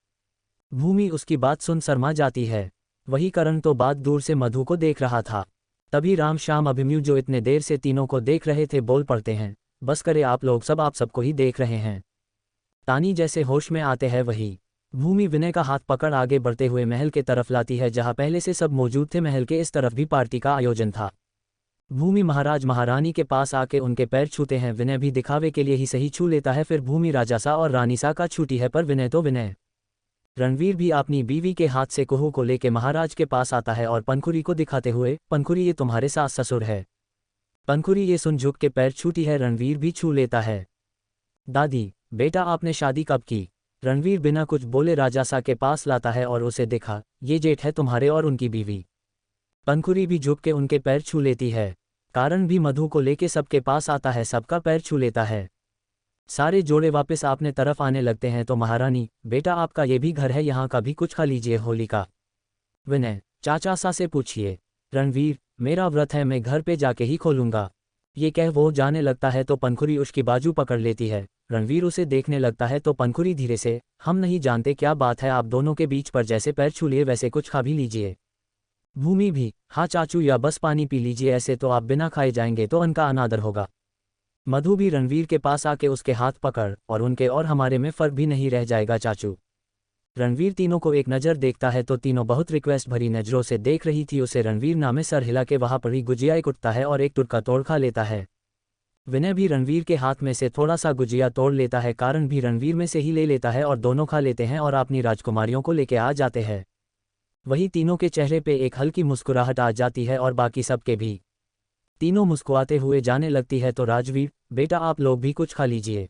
भूमि उसकी बात सुन शर्मा जाती है। वही करण तो बात दूर से मधु को देख रहा था। तभी राम श्याम अभिमन्यु जो इतने देर से तीनों को देख रहे थे बोल पड़ते हैं, बस करे आप लोग सब, आप सबको ही देख रहे हैं। तानी जैसे होश में आते हैं वही भूमि विनय का हाथ पकड़ आगे बढ़ते हुए महल के तरफ लाती है जहां पहले से सब मौजूद थे। महल के इस तरफ भी पार्टी का आयोजन था। भूमि महाराज महारानी के पास आके उनके पैर छूते हैं। विनय भी दिखावे के लिए ही सही छू लेता है। फिर भूमि राजा सा और रानी सा का छूटी है पर विनय तो विनय। रणवीर भी अपनी बीवी के हाथ से कुहू को लेके महाराज के पास आता है और पंखुरी को दिखाते हुए, पंखुरी ये तुम्हारे सास ससुर है। पंखुरी ये सुन झुक के पैर छूटी है। रणवीर भी छू लेता है। दादी बेटा आपने शादी कब की? रणवीर बिना कुछ बोले राजासा के पास लाता है और उसे देखा, ये जेठ है तुम्हारे और उनकी बीवी। पंखुरी भी झुक के उनके पैर छू लेती है। कारण भी मधु को लेके सबके पास आता है, सबका पैर छू लेता है। सारे जोड़े वापस अपने तरफ आने लगते हैं तो महारानी बेटा आपका ये भी घर है, यहाँ का भी कुछ खा लीजिए होली का। विनय चाचा सा से पूछिए। रणवीर मेरा व्रत है, मैं घर पे जाके ही खोलूंगा। ये कह वो जाने लगता है तो पंखुरी उसकी बाजू पकड़ लेती है। रणवीर उसे देखने लगता है तो पंखुरी धीरे से, हम नहीं जानते क्या बात है आप दोनों के बीच पर, जैसे पैर छू लिए वैसे कुछ खा भी लीजिए। भूमि भी हाँ चाचू या बस पानी पी लीजिए, ऐसे तो आप बिना खाए जाएंगे तो उनका अनादर होगा। मधु भी रणवीर के पास आके उसके हाथ पकड़, और उनके और हमारे में फ़र्क भी नहीं रह जाएगा चाचू। रणवीर तीनों को एक नज़र देखता है तो तीनों बहुत रिक्वेस्ट भरी नज़रों से देख रही थी उसे। रणवीर नामे सर हिला के वहाँ पर ही गुजिया एक उठता है और एक टुटका तोड़ खा लेता है। विनय भी रणवीर के हाथ में से थोड़ा सा गुजिया तोड़ लेता है। कारण भी रणवीर में से ही ले लेता है और दोनों खा लेते हैं और अपनी राजकुमारियों को लेके आ जाते हैं। वही तीनों के चेहरे पे एक हल्की मुस्कुराहट आ जाती है और बाकी सबके भी। तीनों मुस्कुराते हुए जाने लगती है तो राजवीर, बेटा आप लोग भी कुछ खा लीजिए।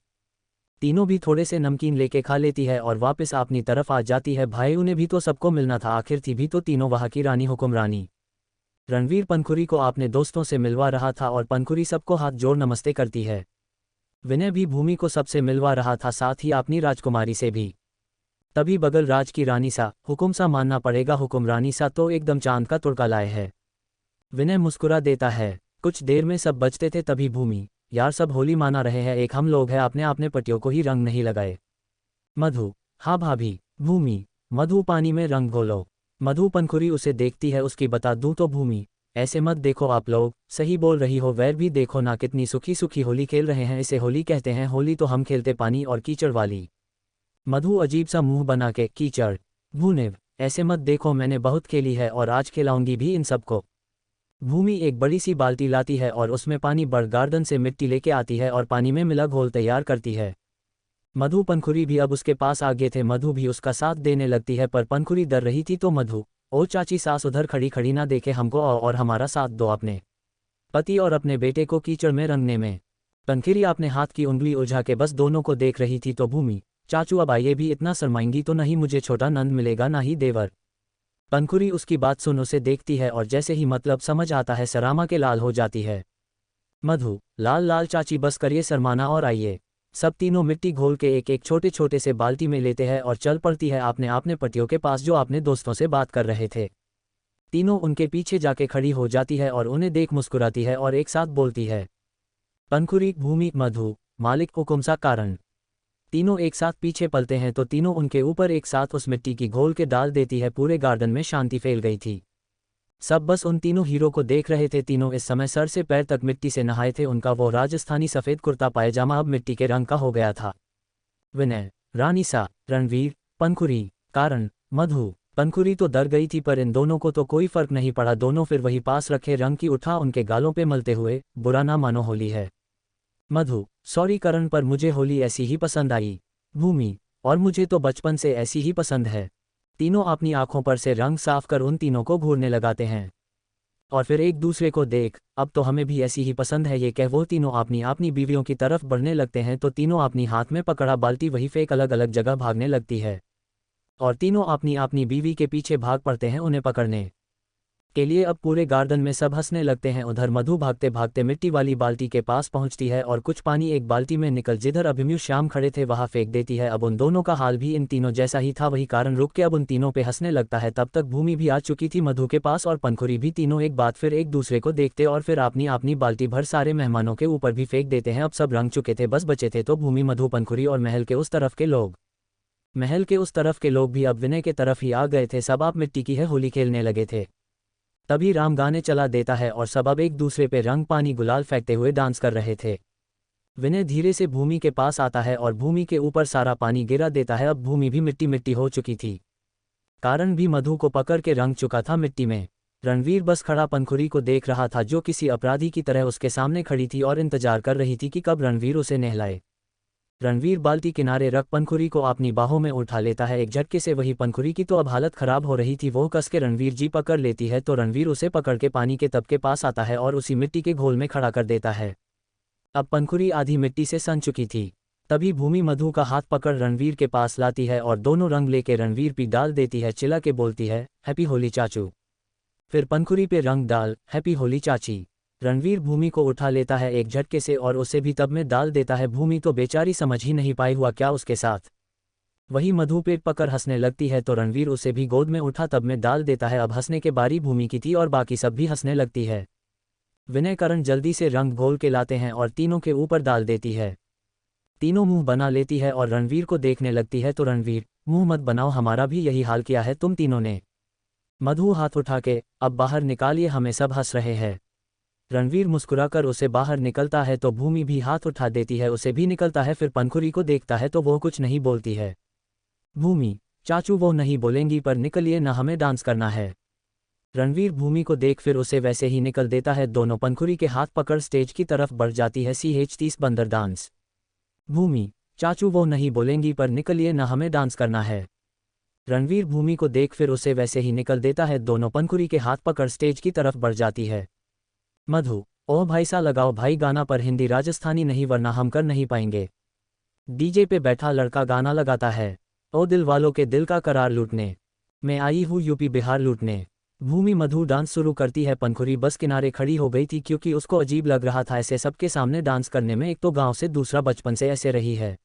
तीनों भी थोड़े से नमकीन लेके खा लेती है और वापस अपनी तरफ आ जाती है। भाई उन्हें भी तो सबको मिलना था, आखिर थी भी तो तीनों वहाँ की रानी हुक्मरानी। रणवीर पंखुरी को अपने दोस्तों से मिलवा रहा था और पंखुरी सबको हाथ जोड़ नमस्ते करती है। विनय भी भूमि को सबसे मिलवा रहा था, साथ ही अपनी राजकुमारी से भी। तभी बगल राज की रानी सा, हुकुम सा मानना पड़ेगा, हुक्मरानी सा तो एकदम चांद का तुड़का लाए है। विनय मुस्कुरा देता है। कुछ देर में सब बचते थे तभी भूमि, यार सब होली माना रहे हैं, एक हम लोग हैं, आपने अपने पटियों को ही रंग नहीं लगाए। मधु, हाँ भाभी। भूमि, मधु पानी में रंग घोलो। मधु पंखुरी उसे देखती है, उसकी बता दूं तो भूमि, ऐसे मत देखो आप लोग, सही बोल रही हो, वैर भी देखो ना कितनी सुखी सुखी होली खेल रहे हैं, इसे होली कहते हैं, होली तो हम खेलते पानी और कीचड़ वाली। मधु अजीब सा मुंह बना के, कीचड़? भूनिव, ऐसे मत देखो, मैंने बहुत खेली है और आज खिलाऊंगी भी इन सबको। भूमि एक बड़ी सी बाल्टी लाती है और उसमें पानी भर गार्डन से मिट्टी लेके आती है और पानी में मिला घोल तैयार करती है। मधु पंखुरी भी अब उसके पास आ गए थे, मधु भी उसका साथ देने लगती है, पर पंखुरी डर रही थी तो मधु, ओ चाची सास उधर खड़ी खड़ी ना देखे हमको और हमारा साथ दो अपने पति और अपने बेटे को कीचड़ में रंगने में। पंखुरी अपने हाथ की उंगली उलझा के बस दोनों को देख रही थी तो भूमि, चाचू अब आइए भी, इतना शर्माएंगी तो नहीं, मुझे छोटा नंद मिलेगा ना ही देवर। पंखुरी उसकी बात सुन उसे देखती है और जैसे ही मतलब समझ आता है सरामा के लाल हो जाती है। मधु, लाल लाल चाची बस करिए शर्माना और आइए। सब तीनों मिट्टी घोल के एक एक छोटे छोटे से बाल्टी में लेते हैं और चल पड़ती है आपने अपने पतियों के पास जो अपने दोस्तों से बात कर रहे थे। तीनों उनके पीछे जाके खड़ी हो जाती है और उन्हें देख मुस्कुराती है और एक साथ बोलती है, पंखुरी, भूमि, मधु, मालिक हुकुम सा कारण। तीनों एक साथ पीछे पलते हैं तो तीनों उनके ऊपर एक साथ उस मिट्टी की घोल के डाल देती है। पूरे गार्डन में शांति फैल गई थी। सब बस उन तीनों हीरो को देख रहे थे। तीनों इस समय सर से पैर तक मिट्टी से नहाए थे, उनका वो राजस्थानी सफ़ेद कुर्ता पायजामा अब मिट्टी के रंग का हो गया था। विनय, रानी सा, रणवीर, पंखुरी, कारण, मधु। पंखुरी तो डर गई थी पर इन दोनों को तो कोई फर्क नहीं पड़ा, दोनों फिर वही पास रखे रंग की उठा उनके गालों पे मलते हुए, बुरा ना मानो होली है। मधु, सॉरी करण, पर मुझे होली ऐसी ही पसंद आई। भूमि, और मुझे तो बचपन से ऐसी ही पसंद है। तीनों अपनी आंखों पर से रंग साफ कर उन तीनों को घूरने लगाते हैं और फिर एक दूसरे को देख, अब तो हमें भी ऐसी ही पसंद है, ये कह वो तीनों अपनी अपनी बीवियों की तरफ बढ़ने लगते हैं तो तीनों अपनी हाथ में पकड़ा बाल्टी वही फेंक अलग अलग जगह भागने लगती है और तीनों अपनी अपनी बीवी के पीछे भाग पड़ते हैं उन्हें पकड़ने के लिए। अब पूरे गार्डन में सब हंसने लगते हैं। उधर मधु भागते भागते मिट्टी वाली बाल्टी के पास पहुंचती है और कुछ पानी एक बाल्टी में निकल जिधर अभिमन्यु श्याम खड़े थे वहां फेंक देती है। अब उन दोनों का हाल भी इन तीनों जैसा ही था, वही कारण रुक के अब उन तीनों पे हंसने लगता है। तब तक भूमि भी आ चुकी थी मधु के पास और पंखुरी भी। तीनों एक बात फिर एक दूसरे को देखते और फिर अपनी अपनी बाल्टी भर सारे मेहमानों के ऊपर भी फेंक देते हैं। अब सब रंग चुके थे, बस बचे थे तो भूमि, मधु, पंखुरी और महल के उस तरफ के लोग। महल के उस तरफ के लोग भी अब विनय के तरफ ही आ गए थे। सब आप मिट्टी की है होली खेलने लगे थे। तभी राम गाने चला देता है और सब अब एक दूसरे पे रंग पानी गुलाल फेंकते हुए डांस कर रहे थे। विनय धीरे से भूमि के पास आता है और भूमि के ऊपर सारा पानी गिरा देता है। अब भूमि भी मिट्टी मिट्टी हो चुकी थी, कारण भी मधु को पकड़ के रंग चुका था मिट्टी में। रणवीर बस खड़ा पंखुरी को देख रहा था जो किसी अपराधी की तरह उसके सामने खड़ी थी और इंतजार कर रही थी कि कब रणवीर उसे नहलाए। रणवीर बाल्टी किनारे रख पंखुरी को अपनी बाहों में उठा लेता है एक झटके से। वही पंखुरी की तो अब हालत खराब हो रही थी, वो कस के रणवीर जी पकड़ लेती है तो रणवीर उसे पकड़ के पानी के तब के पास आता है और उसी मिट्टी के घोल में खड़ा कर देता है। अब पंखुरी आधी मिट्टी से सन चुकी थी। तभी भूमि मधु का हाथ पकड़ रणवीर के पास लाती है और दोनों रंग लेके रणवीर पे डाल देती है। चिल्ला के बोलती है, हैप्पी होली चाचू। फिर पंखुरी पे रंग डाल, हैप्पी होली चाची। रणवीर भूमि को उठा लेता है एक झटके से और उसे भी तब में डाल देता है। भूमि तो बेचारी समझ ही नहीं पाई हुआ क्या उसके साथ। वही मधु पेट पकड़ हंसने लगती है तो रणवीर उसे भी गोद में उठा तब में डाल देता है। अब हंसने के बारी भूमि की थी और बाकी सब भी हंसने लगती है। विनय करण जल्दी से रंग घोल के लाते हैं और तीनों के ऊपर डाल देती है। तीनों मुंह बना लेती है और रणवीर को देखने लगती है तो रणवीर, मुंह मत बनाओ, हमारा भी यही हाल किया है तुम तीनों ने। मधु हाथ उठा के, अब बाहर निकालिए, हमें सब हंस रहे हैं। रणवीर मुस्कुराकर उसे बाहर निकलता है तो भूमि भी हाथ उठा देती है, उसे भी निकलता है। फिर पंखुरी को देखता है तो वो कुछ नहीं बोलती है। भूमि, चाचू वो नहीं बोलेंगी पर निकलिए ना, हमें डांस करना है। रणवीर भूमि को देख फिर उसे वैसे ही निकल देता है। दोनों पंखुरी के हाथ पकड़ स्टेज की तरफ बढ़ जाती है। CH30 बंदर डांस। भूमि, चाचू वो नहीं बोलेंगी पर निकलिए ना, हमें डांस करना है। रणवीर भूमि को देख फिर उसे वैसे ही निकल देता है। दोनों पंखुरी के हाथ पकड़ स्टेज की तरफ बढ़ जाती है। मधु, ओह भाई सा लगाओ भाई गाना पर हिंदी राजस्थानी नहीं वरना हम कर नहीं पाएंगे। डीजे पे बैठा लड़का गाना लगाता है। ओ दिल वालों के दिल का करार लूटने, मैं आई हूँ यूपी बिहार लूटने। भूमि मधु डांस शुरू करती है। पंखुरी बस किनारे खड़ी हो गई थी क्योंकि उसको अजीब लग रहा था ऐसे सबके सामने डांस करने में। एक तो गांव से, दूसरा बचपन से ऐसे रही है।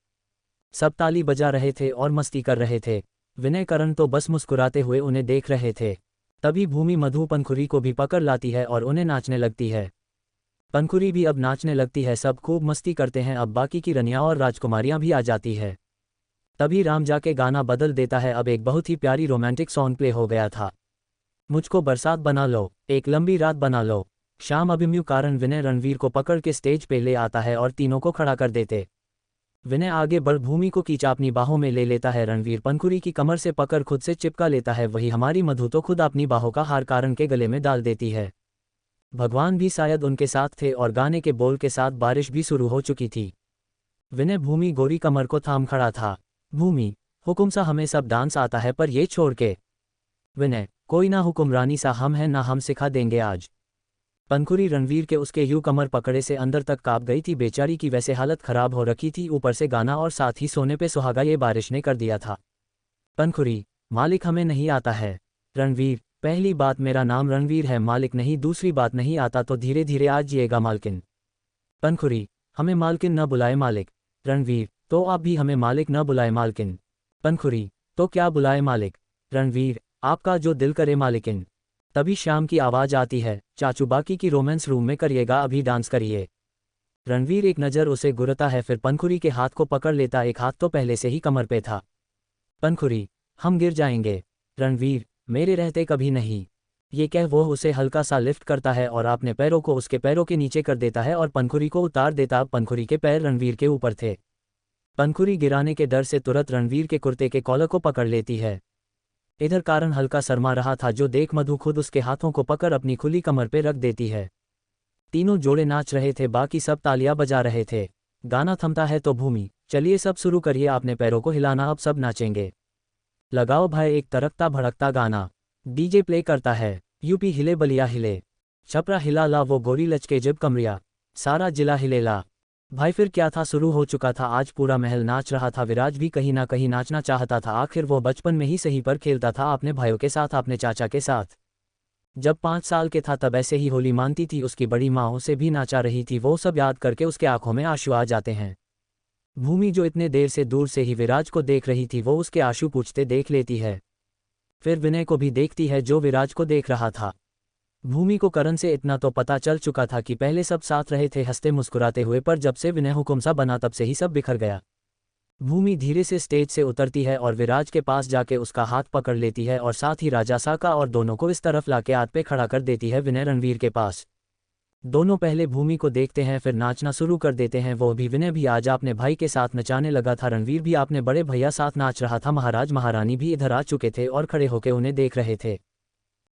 सब ताली बजा रहे थे और मस्ती कर रहे थे। विनय करण तो बस मुस्कुराते हुए उन्हें देख रहे थे। तभी भूमि मधु पंखुरी को भी पकड़ लाती है और उन्हें नाचने लगती है। पंखुरी भी अब नाचने लगती है। सब खूब मस्ती करते हैं। अब बाकी की रनिया और राजकुमारियां भी आ जाती है। तभी राम जाके गाना बदल देता है। अब एक बहुत ही प्यारी रोमांटिक सॉन्ग प्ले हो गया था। मुझको बरसात बना लो, एक लंबी रात बना लो। शाम अभिमन्यु कारण विनय रणवीर को पकड़ के स्टेज पे ले आता है और तीनों को खड़ा कर देते। विनय आगे बढ़ भूमि को खींचा अपनी बाहों में ले लेता है। रणवीर पंखुरी की कमर से पकड़ खुद से चिपका लेता है। वही हमारी मधु तो खुद अपनी बाहों का हार कारण के गले में डाल देती है। भगवान भी शायद उनके साथ थे और गाने के बोल के साथ बारिश भी शुरू हो चुकी थी। विनय भूमि गोरी कमर को थाम खड़ा था। भूमि, हुकुम सा हमें सब डांस आता है पर ये छोड़ के। विनय, कोई ना हुक्मरानी सा हम हैं ना, हम सिखा देंगे आज। पंखुरी रणवीर के उसके यूं कमर पकड़े से अंदर तक कांप गई थी। बेचारी की वैसे हालत खराब हो रखी थी, ऊपर से गाना और साथ ही सोने पे सुहागा ये बारिश ने कर दिया था। पंखुरी, मालिक हमें नहीं आता है। रणवीर, पहली बात मेरा नाम रणवीर है, मालिक नहीं। दूसरी बात नहीं आता तो धीरे धीरे आज जिएगा मालकिन। पंखुरी, हमें मालकिन न बुलाए मालिक। रणवीर, तो आप भी हमें मालिक न बुलाए मालकिन। पंखुरी, तो क्या बुलाए मालिक। रणवीर, आपका जो दिल करे मालिकिन। तभी श्याम की आवाज आती है, चाचू बाकी की रोमांस रूम में करिएगा, अभी डांस करिए। रणवीर एक नज़र उसे गुरता है, फिर पंखुरी के हाथ को पकड़ लेता। एक हाथ तो पहले से ही कमर पे था। पंखुरी, हम गिर जाएंगे। रणवीर, मेरे रहते कभी नहीं। ये कह वो उसे हल्का सा लिफ्ट करता है और अपने पैरों को उसके पैरों के नीचे कर देता है और पंखुरी को उतार देता। अब पंखुरी के पैर रणवीर के ऊपर थे। पंखुरी गिराने के डर से तुरंत रणवीर के कुर्ते के कॉलर को पकड़ लेती है। इधर कारण हल्का शर्मा रहा था, जो देख मधु खुद उसके हाथों को पकड़ अपनी खुली कमर पे रख देती है। तीनों जोड़े नाच रहे थे, बाकी सब तालियां बजा रहे थे। गाना थमता है तो भूमि, चलिए सब शुरू करिए, आपने पैरों को हिलाना, अब सब नाचेंगे। लगाओ भाई एक तड़कता भड़कता गाना। डीजे प्ले करता है। यूपी हिले बलिया हिले, छपरा हिला ला वो गोरी लचके जब कमरिया, सारा जिला हिले ला। भाई फिर क्या था, शुरू हो चुका था। आज पूरा महल नाच रहा था। विराज भी कहीं ना कहीं नाचना चाहता था। आखिर वो बचपन में ही सही पर खेलता था अपने भाइयों के साथ, अपने चाचा के साथ। जब 5 साल के था तब ऐसे ही होली मानती थी। उसकी बड़ी माँ उसे भी नाचा रही थी। वो सब याद करके उसके आंखों में आंसू आ जाते हैं। भूमि जो इतने देर से दूर से ही विराज को देख रही थी, वो उसके आंसू पूछते देख लेती है। फिर विनय को भी देखती है जो विराज को देख रहा था। भूमि को करण से इतना तो पता चल चुका था कि पहले सब साथ रहे थे हंसते मुस्कुराते हुए, पर जब से विनय हुकुम सा बना तब से ही सब बिखर गया। भूमि धीरे से स्टेज से उतरती है और विराज के पास जाके उसका हाथ पकड़ लेती है और साथ ही राजा सा का और दोनों को इस तरफ लाके हाथ पे खड़ा कर देती है विनय रणवीर के पास। दोनों पहले भूमि को देखते हैं फिर नाचना शुरू कर देते हैं। वो भी विनय भी आज अपने भाई के साथ नचाने लगा था। रणवीर भी अपने बड़े भैया साथ नाच रहा था। महाराज महारानी भी इधर आ चुके थे और खड़े होकर उन्हें देख रहे थे।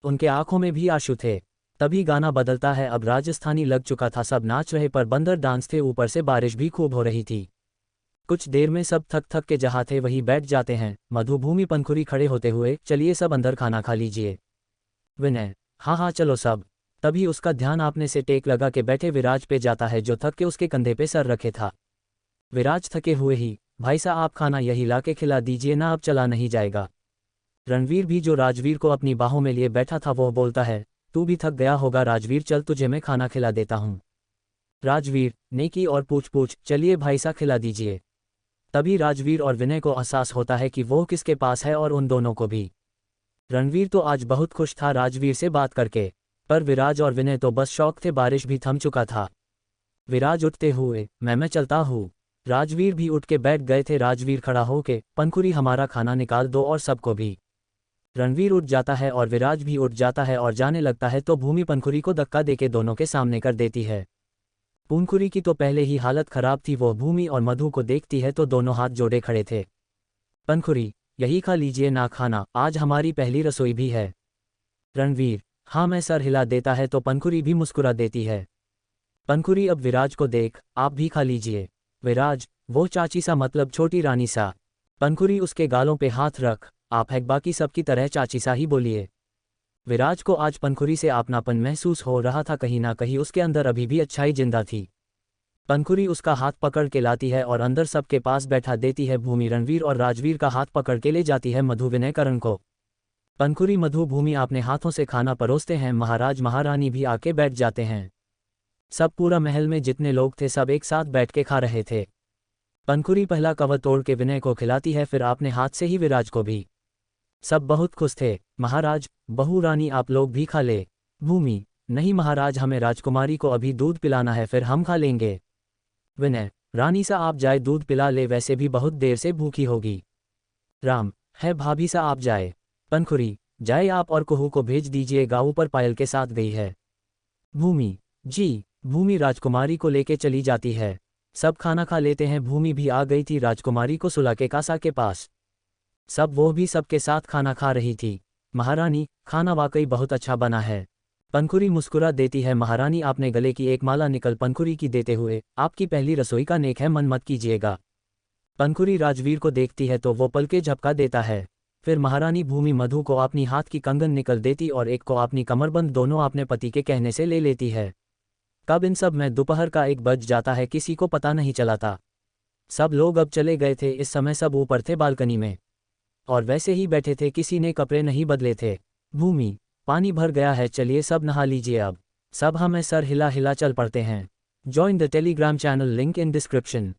उनके आंखों में भी आंसू थे। तभी गाना बदलता है। अब राजस्थानी लग चुका था। सब नाच रहे पर बंदर डांस थे, ऊपर से बारिश भी खूब हो रही थी। कुछ देर में सब थक थक के जहाँ थे वहीं बैठ जाते हैं। मधु भूमि पंखुरी खड़े होते हुए, चलिए सब अंदर खाना खा लीजिए। विनय, हाँ हाँ चलो सब। तभी उसका ध्यान आपने से टेक लगा के बैठे विराज पे जाता है, जो थक के उसके कंधे पे सर रखे था। विराज थके हुए ही, भाई साहब आप खाना यही ला के खिला दीजिए ना, अब चला नहीं जाएगा। रणवीर भी जो राजवीर को अपनी बाहों में लिए बैठा था वो बोलता है, तू भी थक गया होगा राजवीर, चल तुझे मैं खाना खिला देता हूँ। राजवीर, नेकी और पूछ पूछ, चलिए भाई सा खिला दीजिए। तभी राजवीर और विनय को एहसास होता है कि वो किसके पास है और उन दोनों को भी। रणवीर तो आज बहुत खुश था राजवीर से बात करके, पर विराज और विनय तो बस शौक थे। बारिश भी थम चुका था। विराज उठते हुए, मैं चलता हूँ। राजवीर भी उठ के बैठ गए थे। राजवीर खड़ा होके, पंखुरी हमारा खाना निकाल दो और सबको भी। रणवीर उठ जाता है और विराज भी उठ जाता है और जाने लगता है तो भूमि पंखुरी को धक्का देके दोनों के सामने कर देती है। पंखुरी की तो पहले ही हालत खराब थी। वो भूमि और मधु को देखती है तो दोनों हाथ जोड़े खड़े थे। पंखुरी, यही खा लीजिए ना खाना, आज हमारी पहली रसोई भी है। रणवीर, हाँ मैं सर हिला देता है तो पंखुरी भी मुस्कुरा देती है। पंखुरी, अब विराज को देख, आप भी खा लीजिए। विराज, वो चाची सा मतलब छोटी रानी सा। पंखुरी, उसके गालों पे हाथ रख, आप है बाकी सबकी तरह चाची सा ही बोलिए। विराज को आज पनखुरी से अपनापन महसूस हो रहा था, कहीं ना कहीं उसके अंदर अभी भी अच्छाई जिंदा थी। पनखुरी उसका हाथ पकड़ के लाती है और अंदर सबके पास बैठा देती है। भूमि रणवीर और राजवीर का हाथ पकड़ के ले जाती है मधु विनय करण को। पनखुरी मधु भूमि अपने हाथों से खाना परोसते हैं। महाराज महारानी भी आके बैठ जाते हैं। सब पूरा महल में जितने लोग थे सब एक साथ बैठ के खा रहे थे। पनखुरी पहला कवर तोड़ के विनय को खिलाती है, फिर अपने हाथ से ही विराज को भी। सब बहुत खुश थे। महाराज, बहू रानी आप लोग भी खा ले। भूमि, नहीं महाराज, हमें राजकुमारी को अभी दूध पिलाना है, फिर हम खा लेंगे। विनय, रानी सा आप जाए दूध पिला ले, वैसे भी बहुत देर से भूखी होगी। राम, है भाभी सा आप जाए। पनखुरी, जाए आप और कुहू को भेज दीजिए, गाँव पर पायल के साथ गई है। भूमि, जी। भूमि राजकुमारी को लेके चली जाती है। सब खाना खा लेते हैं। भूमि भी आ गई थी राजकुमारी को सुला के कासा के पास। सब वो भी सबके साथ खाना खा रही थी। महारानी, खाना वाकई बहुत अच्छा बना है। पनखुरी मुस्कुरा देती है। महारानी, आपने गले की एक माला निकल पनखुरी की देते हुए, आपकी पहली रसोई का नेक है, मन मत कीजिएगा। पनखुरी राजवीर को देखती है तो वो पलके झपका देता है। फिर महारानी भूमि मधु को अपनी हाथ की कंगन निकल देती और एक को अपनी कमरबंद, दोनों अपने पति के कहने से ले लेती है। कब इन सब में दोपहर का 1 बज जाता है, किसी को पता नहीं चलाता। सब लोग अब चले गए थे। इस समय सब ऊपर थे बालकनी में और वैसे ही बैठे थे, किसी ने कपड़े नहीं बदले थे। भूमि, पानी भर गया है, चलिए सब नहा लीजिए अब। सब हमें सर हिला हिला चल पड़ते हैं। Join the Telegram channel, link in description.